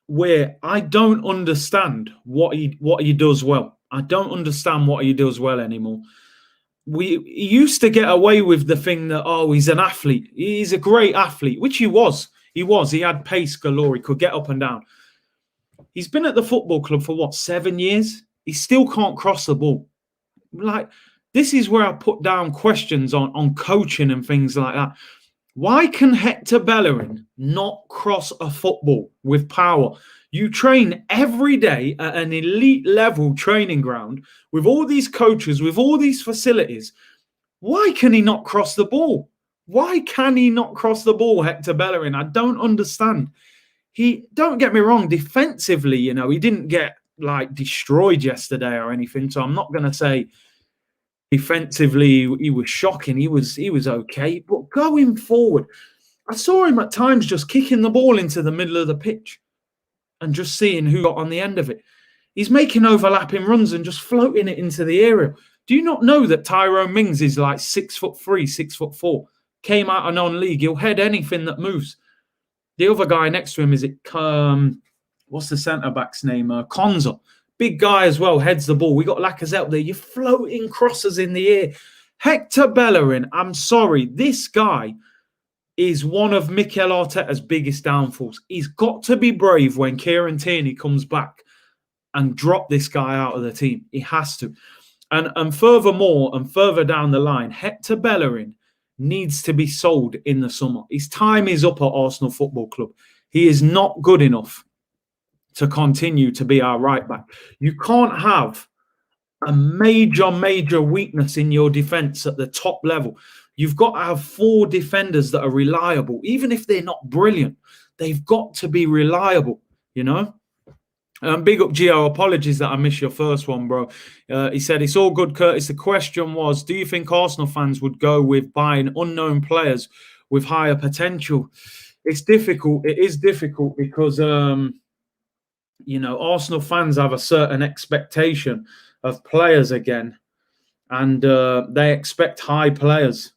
[SPEAKER 1] where I don't understand what he does well. I don't understand what he does well anymore. He used to get away with the thing that, he's an athlete. He's a great athlete, which he was. He had pace galore. He could get up and down. He's been at the football club for 7 years? He still can't cross the ball. Like, this is where I put down questions on coaching and things like that. Why can Hector Bellerin not cross a football with power? You train every day at an elite level training ground with all these coaches, with all these facilities. Why can he not cross the ball? Why can he not cross the ball, Hector Bellerin? I don't understand. Don't get me wrong, defensively, you know, he didn't get like destroyed yesterday or anything. So I'm not going to say defensively he was shocking. He was okay. But going forward, I saw him at times just kicking the ball into the middle of the pitch and just seeing who got on the end of it. He's making overlapping runs and just floating it into the area. Do you not know that Tyrone Mings is like 6'3", 6'4"? Came out of non-league. He'll head anything that moves. The other guy next to him is what's the centre-back's name? Konza. Big guy as well, heads the ball. We got Lacazette there. You're floating crosses in the air. Hector Bellerin, I'm sorry. This guy is one of Mikel Arteta's biggest downfalls. He's got to be brave when Kieran Tierney comes back and drop this guy out of the team. He has to. And furthermore, and further down the line, Hector Bellerin needs to be sold in the summer. His time is up at Arsenal Football Club. He is not good enough to continue to be our right back. You can't have a major weakness in your defence at the top level. You've got to have 4 defenders that are reliable. Even if they're not brilliant, they've got to be reliable, you know? Big up Gio. Apologies that I missed your first one, bro. He said, it's all good, Curtis. The question was, do you think Arsenal fans would go with buying unknown players with higher potential? It's difficult. It is difficult because, you know, Arsenal fans have a certain expectation of players again, and they expect high players.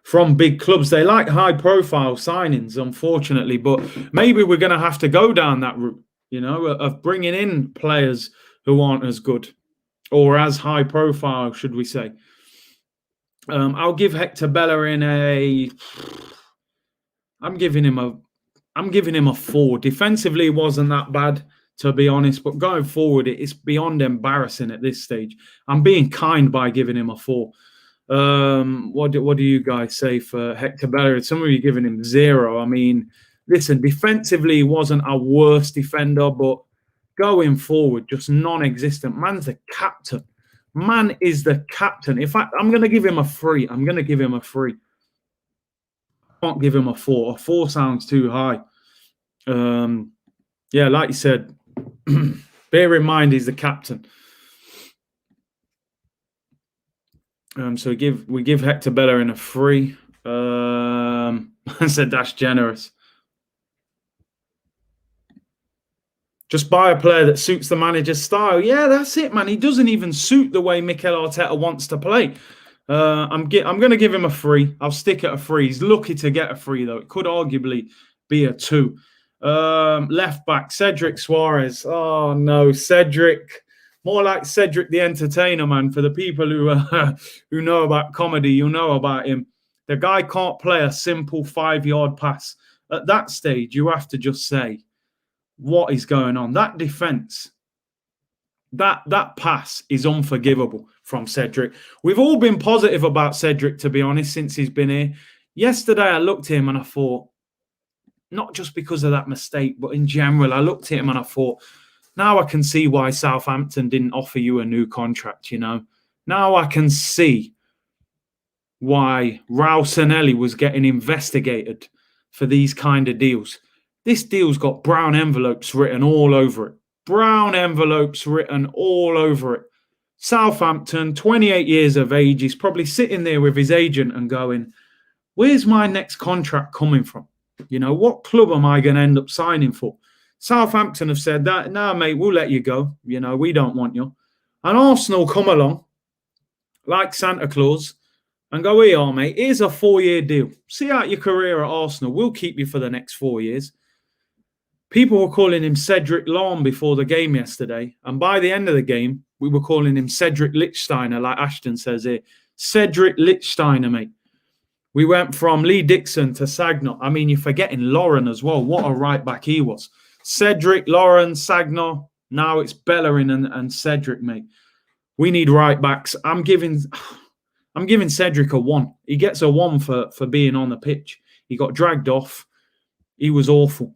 [SPEAKER 1] From big clubs. They like high-profile signings, unfortunately, but maybe we're going to have to go down that route, you know, of bringing in players who aren't as good or as high-profile, should we say. I'll give Hector Bellerin I'm giving him a 4. Defensively, it wasn't that bad, to be honest, but going forward, it's beyond embarrassing at this stage. I'm being kind by giving him a 4. What do you guys say for Hector Bellerin? Some of you giving him 0. I mean, listen, defensively he wasn't our worst defender, but going forward, just non-existent. Man's the captain. Man is the captain. In fact, I'm going to give him a 3. I'm going to give him a 3. I can't give him a 4. A 4 sounds too high. Yeah, like you said, bear in mind he's the captain. So we give Hector Bellerin a 3. I said that's generous. Just buy a player that suits the manager's style. Yeah, that's it, man. He doesn't even suit the way Mikel Arteta wants to play. I'm going to give him a 3. I'll stick at a 3. He's lucky to get a 3, though. It could arguably be a 2. Left back, Cedric Suarez. Oh, no, Cedric. More like Cedric the Entertainer, man. For the people who know about comedy, you'll know about him. The guy can't play a simple 5-yard pass. At that stage, you have to just say, what is going on? That defense, that pass is unforgivable from Cedric. We've all been positive about Cedric, to be honest, since he's been here. Yesterday, I looked at him and I thought, not just because of that mistake, but in general, I looked at him and I thought, now I can see why Southampton didn't offer you a new contract, you know. Now I can see why Raul Sanelli was getting investigated for these kind of deals. This deal's got brown envelopes written all over it. Brown envelopes written all over it. Southampton, 28 years of age, he's probably sitting there with his agent and going, where's my next contract coming from? You know, what club am I going to end up signing for? Southampton have said that, nah, mate, we'll let you go. You know, we don't want you. And Arsenal come along, like Santa Claus, and go, here, mate, here's a 4-year deal. See out your career at Arsenal. We'll keep you for the next 4 years. People were calling him Cedric Lahm before the game yesterday. And by the end of the game, we were calling him Cedric Lichtsteiner, like Ashton says here. Cedric Lichtsteiner, mate. We went from Lee Dixon to Sagna. I mean, you're forgetting Lauren as well. What a right back he was. Cedric, Lauren, Sagna. Now it's Bellerin and Cedric, mate. We need right backs. I'm giving Cedric a 1. He gets a 1 for being on the pitch. He got dragged off. He was awful.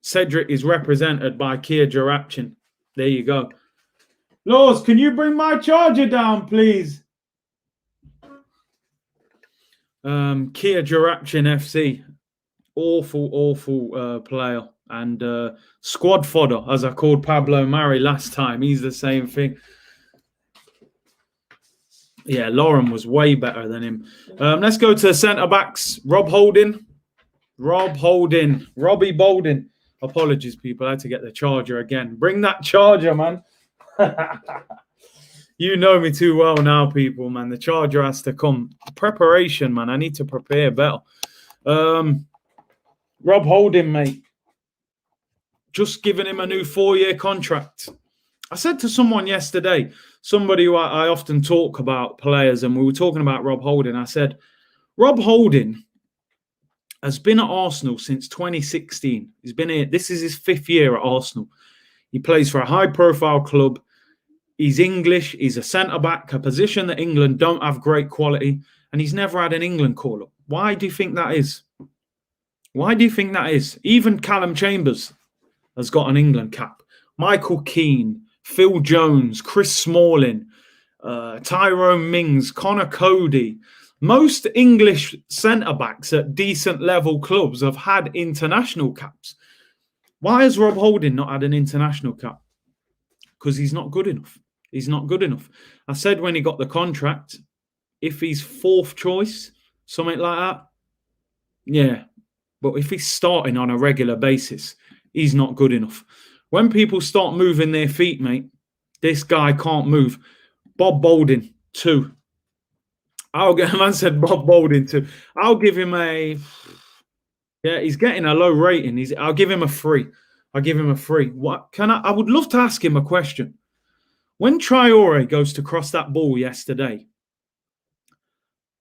[SPEAKER 1] Cedric is represented by Kia Jarapchin. There you go. Laws, can you bring my charger down, please? Kia Jarapchin FC. Awful player. And squad fodder, as I called Pablo Mari last time. He's the same thing. Yeah, Lauren was way better than him. Let's go to centre-backs. Robbie Bolden. Apologies, people. I had to get the charger again. Bring that charger, man. You know me too well now, people, man. The charger has to come. Preparation, man. I need to prepare better. Rob Holding, mate. Just giving him a new 4-year contract. I said to someone yesterday, somebody who I often talk about players, and we were talking about Rob Holding. I said, Rob Holding has been at Arsenal since 2016. He's been here. This is his 5th year at Arsenal. He plays for a high-profile club. He's English. He's a centre-back, a position that England don't have great quality, and he's never had an England call-up. Why do you think that is? Why do you think that is? Even Callum Chambers has got an England cap. Michael Keane, Phil Jones, Chris Smalling, Tyrone Mings, Connor Cody. Most English centre-backs at decent level clubs have had international caps. Why has Rob Holding not had an international cap? Because he's not good enough. He's not good enough. I said when he got the contract, if he's 4th choice, something like that, yeah. But if he's starting on a regular basis, he's not good enough. When people start moving their feet, mate, this guy can't move. Bob Boldin, 2. Man said Bob Boldin, 2. I'll give him a... Yeah, he's getting a low rating. I'll give him a 3. I'll give him a 3. What can I would love to ask him a question. When Traore goes to cross that ball yesterday,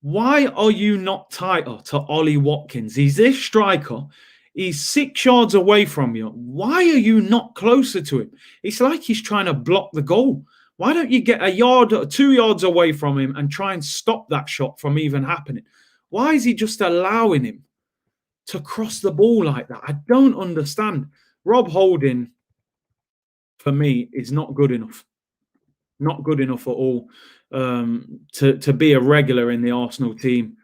[SPEAKER 1] why are you not tighter to Ollie Watkins? He's this striker. He's 6 yards away from you. Why are you not closer to him? It's like he's trying to block the goal. Why don't you get a yard or 2 yards away from him and try and stop that shot from even happening? Why is he just allowing him to cross the ball like that? I don't understand. Rob Holding, for me, is not good enough. Not good enough at all to be a regular in the Arsenal team.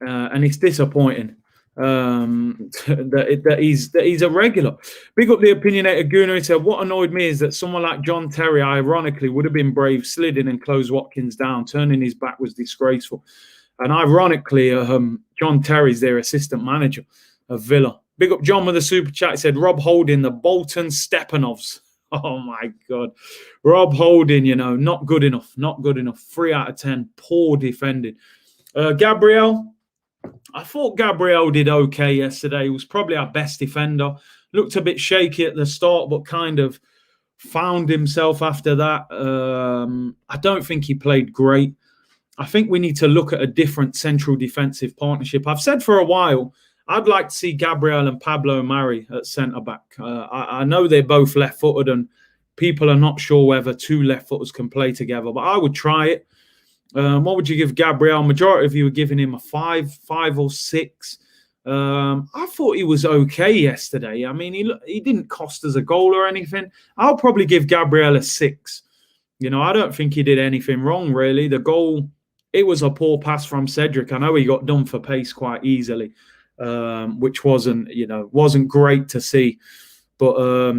[SPEAKER 1] And it's disappointing that he's a regular. Big up the opinionated Gooner. He said, what annoyed me is that someone like John Terry, ironically, would have been brave, slid in and closed Watkins down. Turning his back was disgraceful. And ironically, John Terry's their assistant manager of Villa. Big up John with the super chat. He said, Rob Holding, the Bolton Stepanovs. Oh, my God. Rob Holding, not good enough. Not good enough. 3 out of 10. Poor defending. Gabriel. I thought Gabriel did okay yesterday. He was probably our best defender. Looked a bit shaky at the start, but kind of found himself after that. I don't think he played great. I think we need to look at a different central defensive partnership. I've said for a while, I'd like to see Gabriel and Pablo Mari at centre-back. I know they're both left-footed and people are not sure whether 2 left-footers can play together, but I would try it. What would you give Gabriel? Majority of you were giving him a 5 or 6. I thought he was okay yesterday. I mean, he didn't cost us a goal or anything. I'll probably give Gabriel a 6. I don't think he did anything wrong, really. The goal, it was a poor pass from Cedric. I know he got done for pace quite easily, which wasn't great to see. But,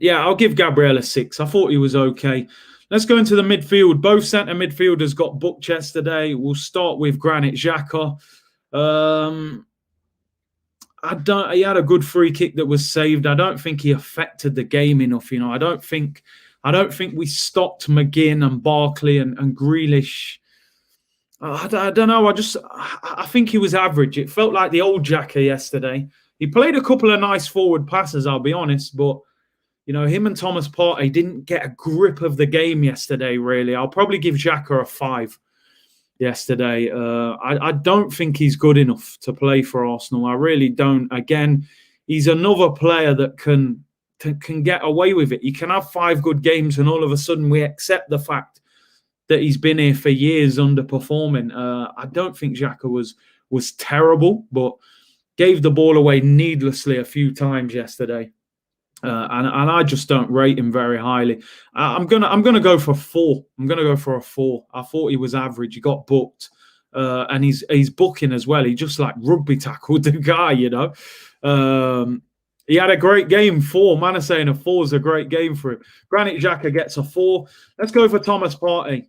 [SPEAKER 1] yeah, I'll give Gabriel a 6. I thought he was okay. Let's go into the midfield. Both centre midfielders got booked yesterday. We'll start with Granit Xhaka. He had a good free kick that was saved. I don't think he affected the game enough. I don't think we stopped McGinn and Barkley and Grealish. I don't know. I think he was average. It felt like the old Xhaka yesterday. He played a couple of nice forward passes, I'll be honest, but him and Thomas Partey didn't get a grip of the game yesterday, really. I'll probably give Xhaka a 5 yesterday. I don't think he's good enough to play for Arsenal. I really don't. Again, he's another player that can get away with it. He can have 5 good games and all of a sudden we accept the fact that he's been here for years underperforming. I don't think Xhaka was terrible, but gave the ball away needlessly a few times yesterday. And I just don't rate him very highly. I'm gonna go for 4. I'm gonna go for a 4. I thought he was average. He got booked, and he's booking as well. He just like rugby tackled the guy. He had a great game. 4. Man is saying a 4 is a great game for him. Granit Xhaka gets a 4. Let's go for Thomas Partey.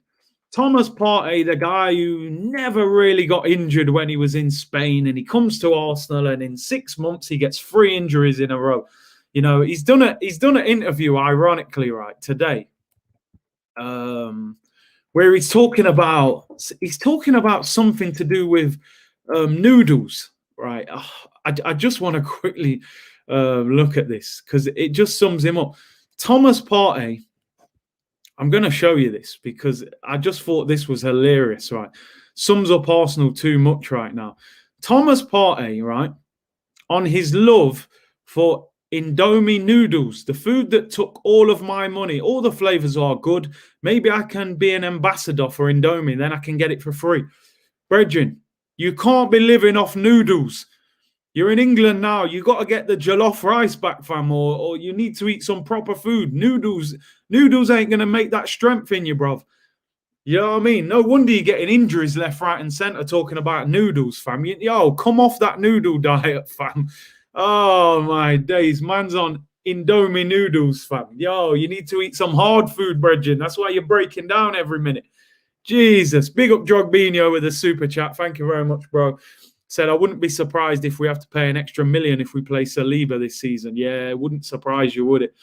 [SPEAKER 1] Thomas Partey, the guy who never really got injured when he was in Spain, and he comes to Arsenal, and in 6 months he gets 3 injuries in a row. You know, he's done an interview, ironically, right, today, where he's talking about something to do with noodles, right? I just want to quickly look at this because it just sums him up. Thomas Partey, I'm going to show you this because I just thought this was hilarious, right? Sums up Arsenal too much right now. Thomas Partey, right, on his love for Indomie noodles, the food that took all of my money. All the flavors are good. Maybe I can be an ambassador for Indomie, then I can get it for free. Brethren, you can't be living off noodles. You're in England now. You got to get the jollof rice back, fam, or you need to eat some proper food. Noodles ain't going to make that strength in you, bruv. You know what I mean? No wonder you're getting injuries left, right, and centre talking about noodles, fam. Yo, come off that noodle diet, fam. Oh, my days. Man's on Indomie noodles, fam. Yo, you need to eat some hard food, brethren. That's why you're breaking down every minute. Jesus. Big up Jogbinho with a super chat. Thank you very much, bro. Said, I wouldn't be surprised if we have to pay an extra $1 million if we play Saliba this season. Yeah, it wouldn't surprise you, would it?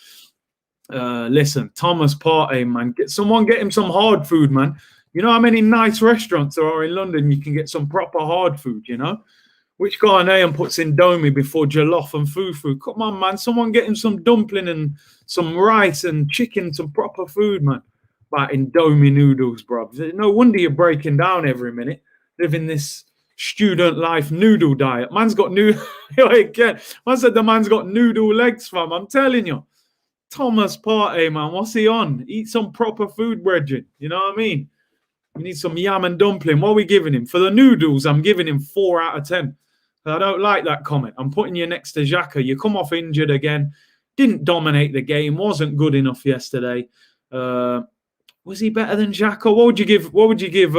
[SPEAKER 1] Listen, Thomas Partey, man. Get him some hard food, man. You know how many nice restaurants there are in London you can get some proper hard food, you know? Which Ghanaian puts Indomie before jollof and fufu? Come on, man. Someone get him some dumpling and some rice and chicken, some proper food, man. About Indomie noodles, bro. No wonder you're breaking down every minute, living this student life noodle diet. Man's got again. Man said the man's got noodle legs, fam. I'm telling you. Thomas Partey, man. What's he on? Eat some proper food, brethren. You know what I mean? We need some yam and dumpling. What are we giving him? For the noodles, I'm giving him 4 out of 10. I don't like that comment. I'm putting you next to Xhaka. You come off injured again. Didn't dominate the game. Wasn't good enough yesterday. Was he better than Xhaka? What would you give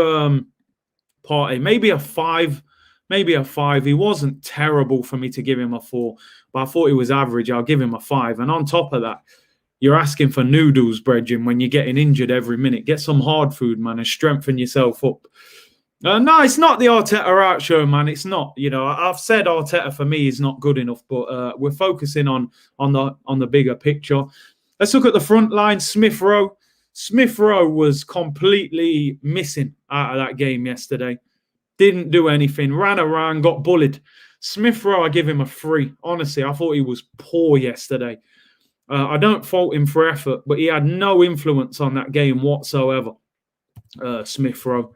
[SPEAKER 1] Partey? Maybe a 5. Maybe a 5. He wasn't terrible for me to give him a 4, but I thought he was average. I'll give him a 5. And on top of that, you're asking for noodles, brethren, when you're getting injured every minute. Get some hard food, man, and strengthen yourself up. No, it's not the Arteta out show, man. It's not. You know, I've said Arteta for me is not good enough, but we're focusing on the bigger picture. Let's look at the front line. Smith Rowe. Smith Rowe was completely missing out of that game yesterday. Didn't do anything. Ran around, got bullied. Smith Rowe, I give him a 3. Honestly, I thought he was poor yesterday. I don't fault him for effort, but he had no influence on that game whatsoever. Smith Rowe.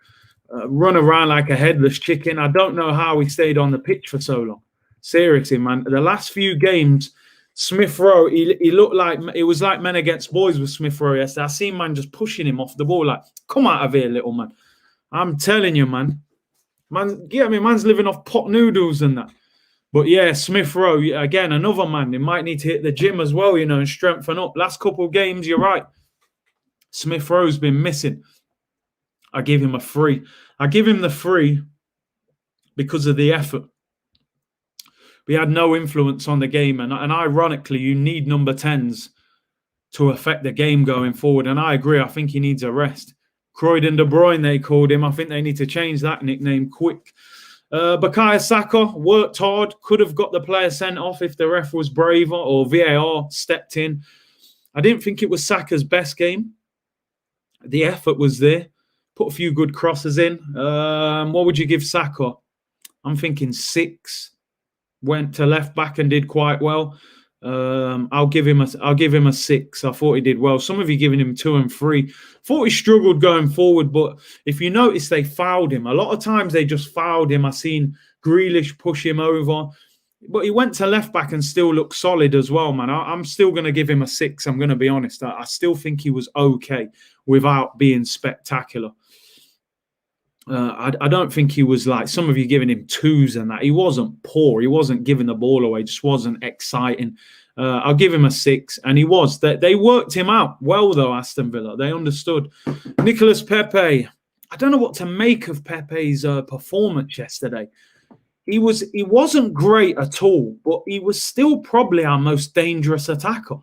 [SPEAKER 1] Run around like a headless chicken. I don't know how he stayed on the pitch for so long. Seriously, man. The last few games, Smith Rowe, he looked like it was like men against boys with Smith Rowe yesterday. I seen man just pushing him off the ball, like, come out of here, little man. I'm telling you, man. Man's living off pot noodles and that. But yeah, Smith Rowe, again, another man. He might need to hit the gym as well, you know, and strengthen up. Last couple of games, you're right. Smith Rowe's been missing. I give him a 3. I give him the 3 because of the effort. We had no influence on the game. And ironically, you need number 10s to affect the game going forward. And I agree. I think he needs a rest. Croydon De Bruyne, they called him. I think they need to change that nickname quick. Bukayo Saka worked hard. Could have got the player sent off if the ref was braver or VAR stepped in. I didn't think it was Saka's best game. The effort was there. Put a few good crosses in. What would you give Saka? I'm thinking 6. Went to left back and did quite well. I'll give him a 6. I thought he did well. Some of you giving him 2 and 3. Thought he struggled going forward, but if you notice, they fouled him. A lot of times they just fouled him. I seen Grealish push him over, but he went to left back and still looked solid as well, man. I'm still going to give him a 6. I'm going to be honest. I still think he was okay without being spectacular. I don't think he was like some of you giving him 2s and that. He wasn't poor. He wasn't giving the ball away. Just wasn't exciting. I'll give him a 6. And he was. They worked him out well, though, Aston Villa. They understood. Nicolas Pepe. I don't know what to make of Pepe's performance yesterday. He wasn't great at all, but he was still probably our most dangerous attacker.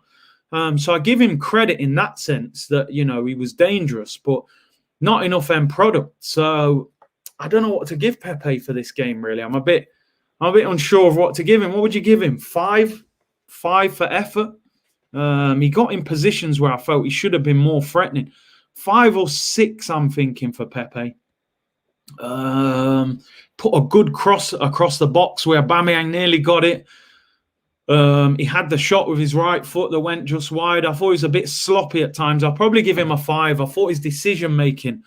[SPEAKER 1] So I give him credit in that sense that, you know, he was dangerous, but not enough end product. So I don't know what to give Pepe for this game, really. I'm a bit unsure of what to give him. What would you give him? 5? 5 for effort. He got in positions where I felt he should have been more threatening. 5 or 6, I'm thinking, for Pepe. Put a good cross across the box where Aubameyang nearly got it. He had the shot with his right foot that went just wide. I thought he was a bit sloppy at times. I'll probably give him a 5. I thought his decision-making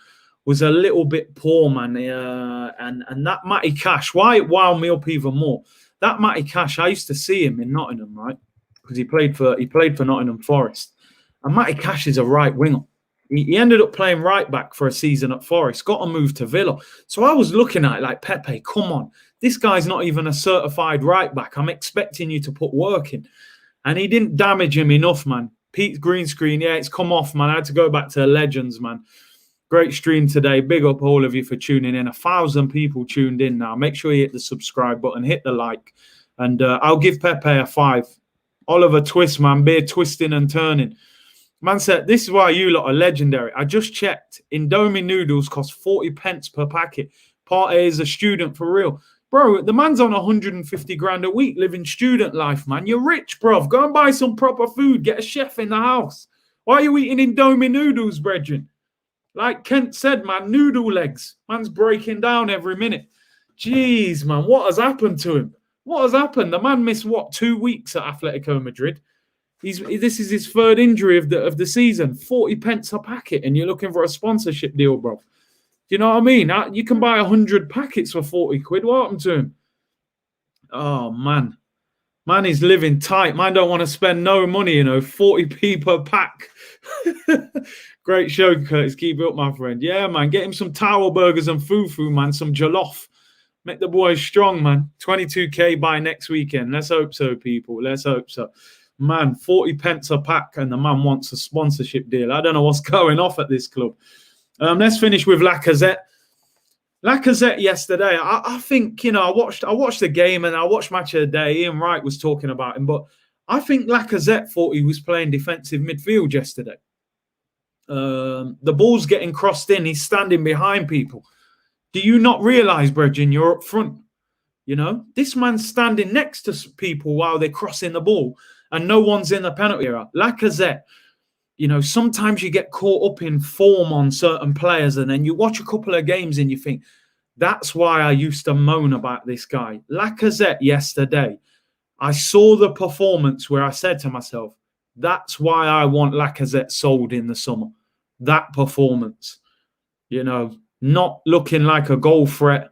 [SPEAKER 1] was a little bit poor, man. And that Matty Cash, why it wound me up even more. That Matty Cash, I used to see him in Nottingham, right? Because he played for Nottingham Forest. And Matty Cash is a right winger. He ended up playing right back for a season at Forest, got a move to Villa. So I was looking at it like, Pepe, come on. This guy's not even a certified right back. I'm expecting you to put work in. And he didn't damage him enough, man. Pete's green screen, yeah, it's come off, man. I had to go back to legends, man. Great stream today. Big up all of you for tuning in. 1,000 people tuned in now. Make sure you hit the subscribe button, hit the like. And I'll give Pepe a 5. Oliver Twist, man. Beer twisting and turning. Man said, this is why you lot are legendary. I just checked. Indomie noodles cost 40 pence per packet. Part A is a student for real. Bro, the man's on 150 grand a week living student life, man. You're rich, bro. Go and buy some proper food. Get a chef in the house. Why are you eating Indomie noodles, brethren? Like Kent said, man, noodle legs. Man's breaking down every minute. Jeez, man, what has happened to him? What has happened? The man missed, 2 weeks at Atletico Madrid. This is his 3rd injury of the season. 40 pence a packet, and you're looking for a sponsorship deal, bro. Do you know what I mean? You can buy 100 packets for 40 quid. What happened to him? Oh, man. Man is living tight. Man don't want to spend no money, 40p per pack. Great show, Curtis. Keep it up, my friend. Yeah, man. Get him some towel burgers and fufu, man. Some jollof. Make the boys strong, man. 22k by next weekend. Let's hope so, people. Let's hope so. Man, 40 pence a pack, and the man wants a sponsorship deal. I don't know what's going off at this club. Let's finish with Lacazette. Lacazette yesterday, I think, I watched the game and I watched Match of the Day. Ian Wright was talking about him, but I think Lacazette thought he was playing defensive midfield yesterday. The ball's getting crossed in. He's standing behind people. Do you not realise, brethren, you're up front? This man's standing next to people while they're crossing the ball. And no one's in the penalty area. Lacazette, sometimes you get caught up in form on certain players, and then you watch a couple of games and you think, that's why I used to moan about this guy. Lacazette yesterday, I saw the performance where I said to myself, that's why I want Lacazette sold in the summer. That performance, not looking like a goal threat,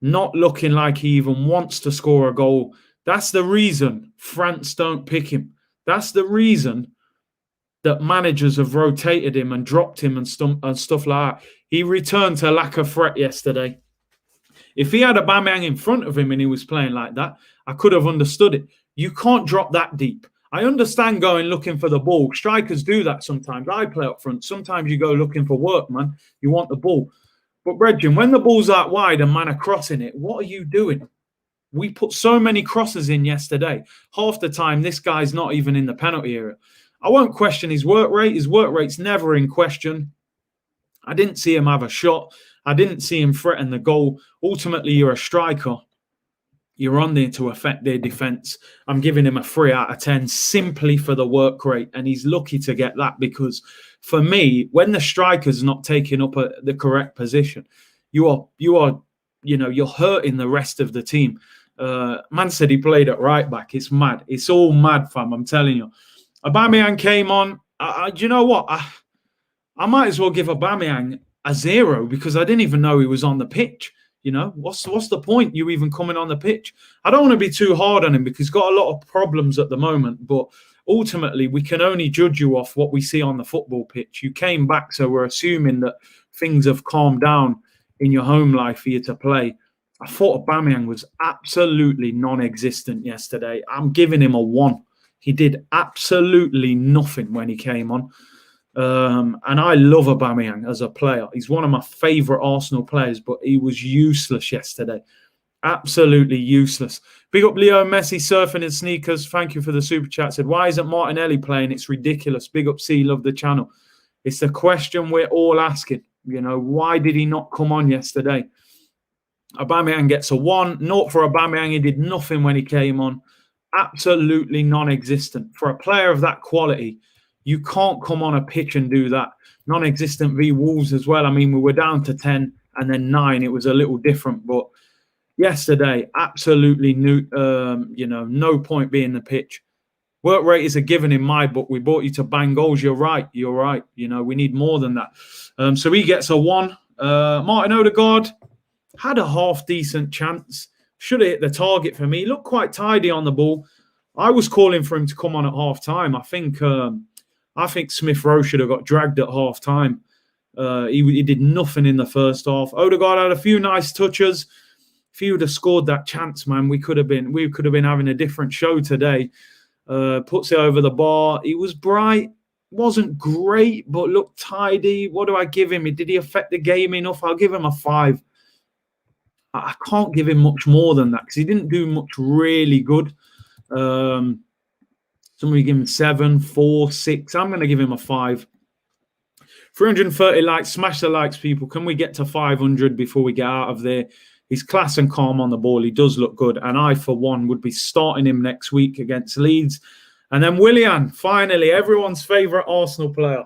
[SPEAKER 1] not looking like he even wants to score a goal. That's the reason France don't pick him. That's the reason that managers have rotated him and dropped him and stuff like that. He returned to lack of threat yesterday. If he had Aubameyang in front of him and he was playing like that, I could have understood it. You can't drop that deep. I understand going looking for the ball. Strikers do that sometimes. I play up front. Sometimes you go looking for work, man. You want the ball. But, brethren, when the ball's out wide and man are crossing it, what are you doing? We put so many crosses in yesterday. Half the time, this guy's not even in the penalty area. I won't question his work rate. His work rate's never in question. I didn't see him have a shot. I didn't see him threaten the goal. Ultimately, you're a striker. You're on there to affect their defence. I'm giving him a 3 out of 10 simply for the work rate. And he's lucky to get that because for me, when the striker's not taking up the correct position, you're hurting the rest of the team. Man said he played at right back. It's mad. It's all mad, fam. I'm telling you. Aubameyang came on. Do you know what? I might as well give Aubameyang a 0 because I didn't even know he was on the pitch. What's the point you even coming on the pitch? I don't want to be too hard on him because he's got a lot of problems at the moment. But ultimately, we can only judge you off what we see on the football pitch. You came back, so we're assuming that things have calmed down in your home life for you to play. I thought Aubameyang was absolutely non-existent yesterday. I'm giving him a 1. He did absolutely nothing when he came on. And I love Aubameyang as a player. He's one of my favourite Arsenal players, but he was useless yesterday. Absolutely useless. Big up Leo Messi, surfing in sneakers. Thank you for the super chat. Said, why isn't Martinelli playing? It's ridiculous. Big up C, love the channel. It's the question we're all asking. Why did he not come on yesterday? Aubameyang gets a 1. 0 for Aubameyang. He did nothing when he came on. absolutely non-existent. For a player of that quality, you can't come on a pitch and do that. Non-existent v Wolves as well. I mean, we were down to 10 and then 9. It was a little different, but yesterday, absolutely no point being the pitch. Work rate is a given in my book. We brought you to bang goals. You're right. We need more than that. So he gets a 1. Martin Odegaard had a half-decent chance. Should have hit the target for me. He looked quite tidy on the ball. I was calling for him to come on at half-time. I think Smith Rowe should have got dragged at half-time. He did nothing in the first half. Odegaard had a few nice touches. If he would have scored that chance, man, we could have been having a different show today. Puts it over the bar. He was bright. Wasn't great, but looked tidy. What do I give him? Did he affect the game enough? I'll give him a 5. I can't give him much more than that because he didn't do much really good. Somebody give him 7, 4, 6. I'm going to give him a 5. 330 likes. Smash the likes, people. Can we get to 500 before we get out of there? He's class and calm on the ball. He does look good. And I, for one, would be starting him next week against Leeds. And then Willian, finally, everyone's favourite Arsenal player.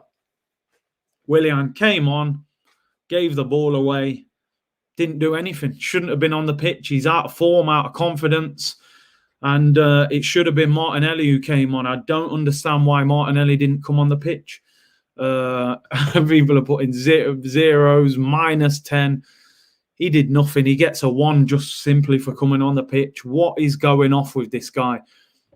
[SPEAKER 1] Willian came on, gave the ball away, didn't do anything. Shouldn't have been on the pitch. He's out of form, out of confidence. And it should have been Martinelli who came on. I don't understand why Martinelli didn't come on the pitch. People are putting zeros, -10. He did nothing. He gets a 1 just simply for coming on the pitch. What is going off with this guy?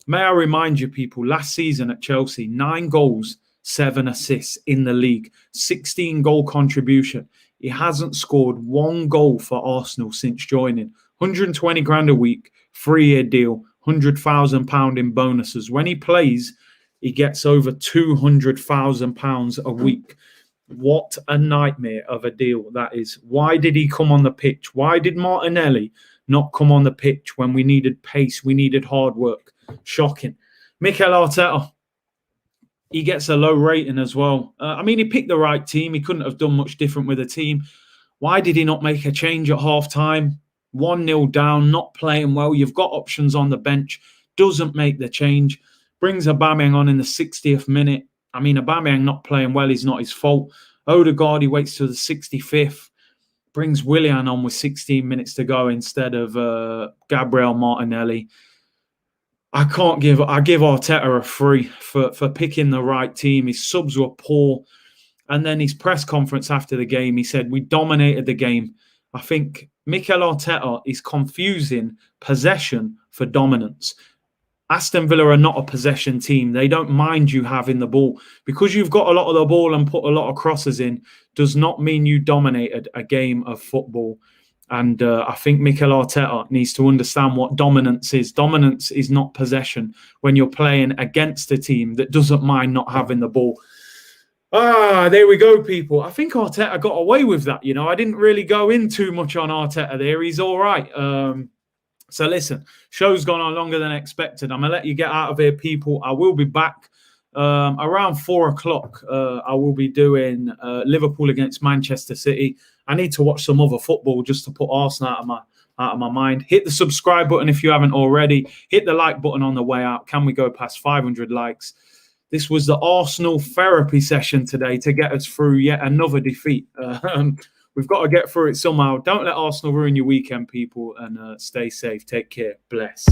[SPEAKER 1] May I remind you, people, last season at Chelsea, 9 goals, 7 assists in the league, 16 goal contribution. He hasn't scored 1 goal for Arsenal since joining. 120 grand a week, 3-year deal, £100,000 in bonuses. When he plays, he gets over £200,000 a week. What a nightmare of a deal that is. Why did he come on the pitch? Why did Martinelli not come on the pitch when we needed pace, we needed hard work? Shocking. Mikel Arteta, he gets a low rating as well. He picked the right team. He couldn't have done much different with the team. Why did he not make a change at half-time? 1-0 down, not playing well. You've got options on the bench. Doesn't make the change. Brings Aubameyang on in the 60th minute. Aubameyang not playing well is not his fault. Odegaard, he waits till the 65th. Brings Willian on with 16 minutes to go instead of Gabriel Martinelli. I give Arteta a 3 for picking the right team. His subs were poor. And then his press conference after the game, he said, we dominated the game. I think Mikel Arteta is confusing possession for dominance. Aston Villa are not a possession team. They don't mind you having the ball. Because you've got a lot of the ball and put a lot of crosses in does not mean you dominated a game of football. And I think Mikel Arteta needs to understand what dominance is. Dominance is not possession when you're playing against a team that doesn't mind not having the ball. There we go, people. I think Arteta got away with that. I didn't really go in too much on Arteta there. He's all right. So listen, show's gone on longer than expected. I'm going to let you get out of here, people. I will be back around 4 o'clock. I will be doing Liverpool against Manchester City. I need to watch some other football just to put Arsenal out of my mind. Hit the subscribe button if you haven't already. Hit the like button on the way out. Can we go past 500 likes? This was the Arsenal therapy session today to get us through yet another defeat. We've got to get through it somehow. Don't let Arsenal ruin your weekend, people, and stay safe. Take care. Bless.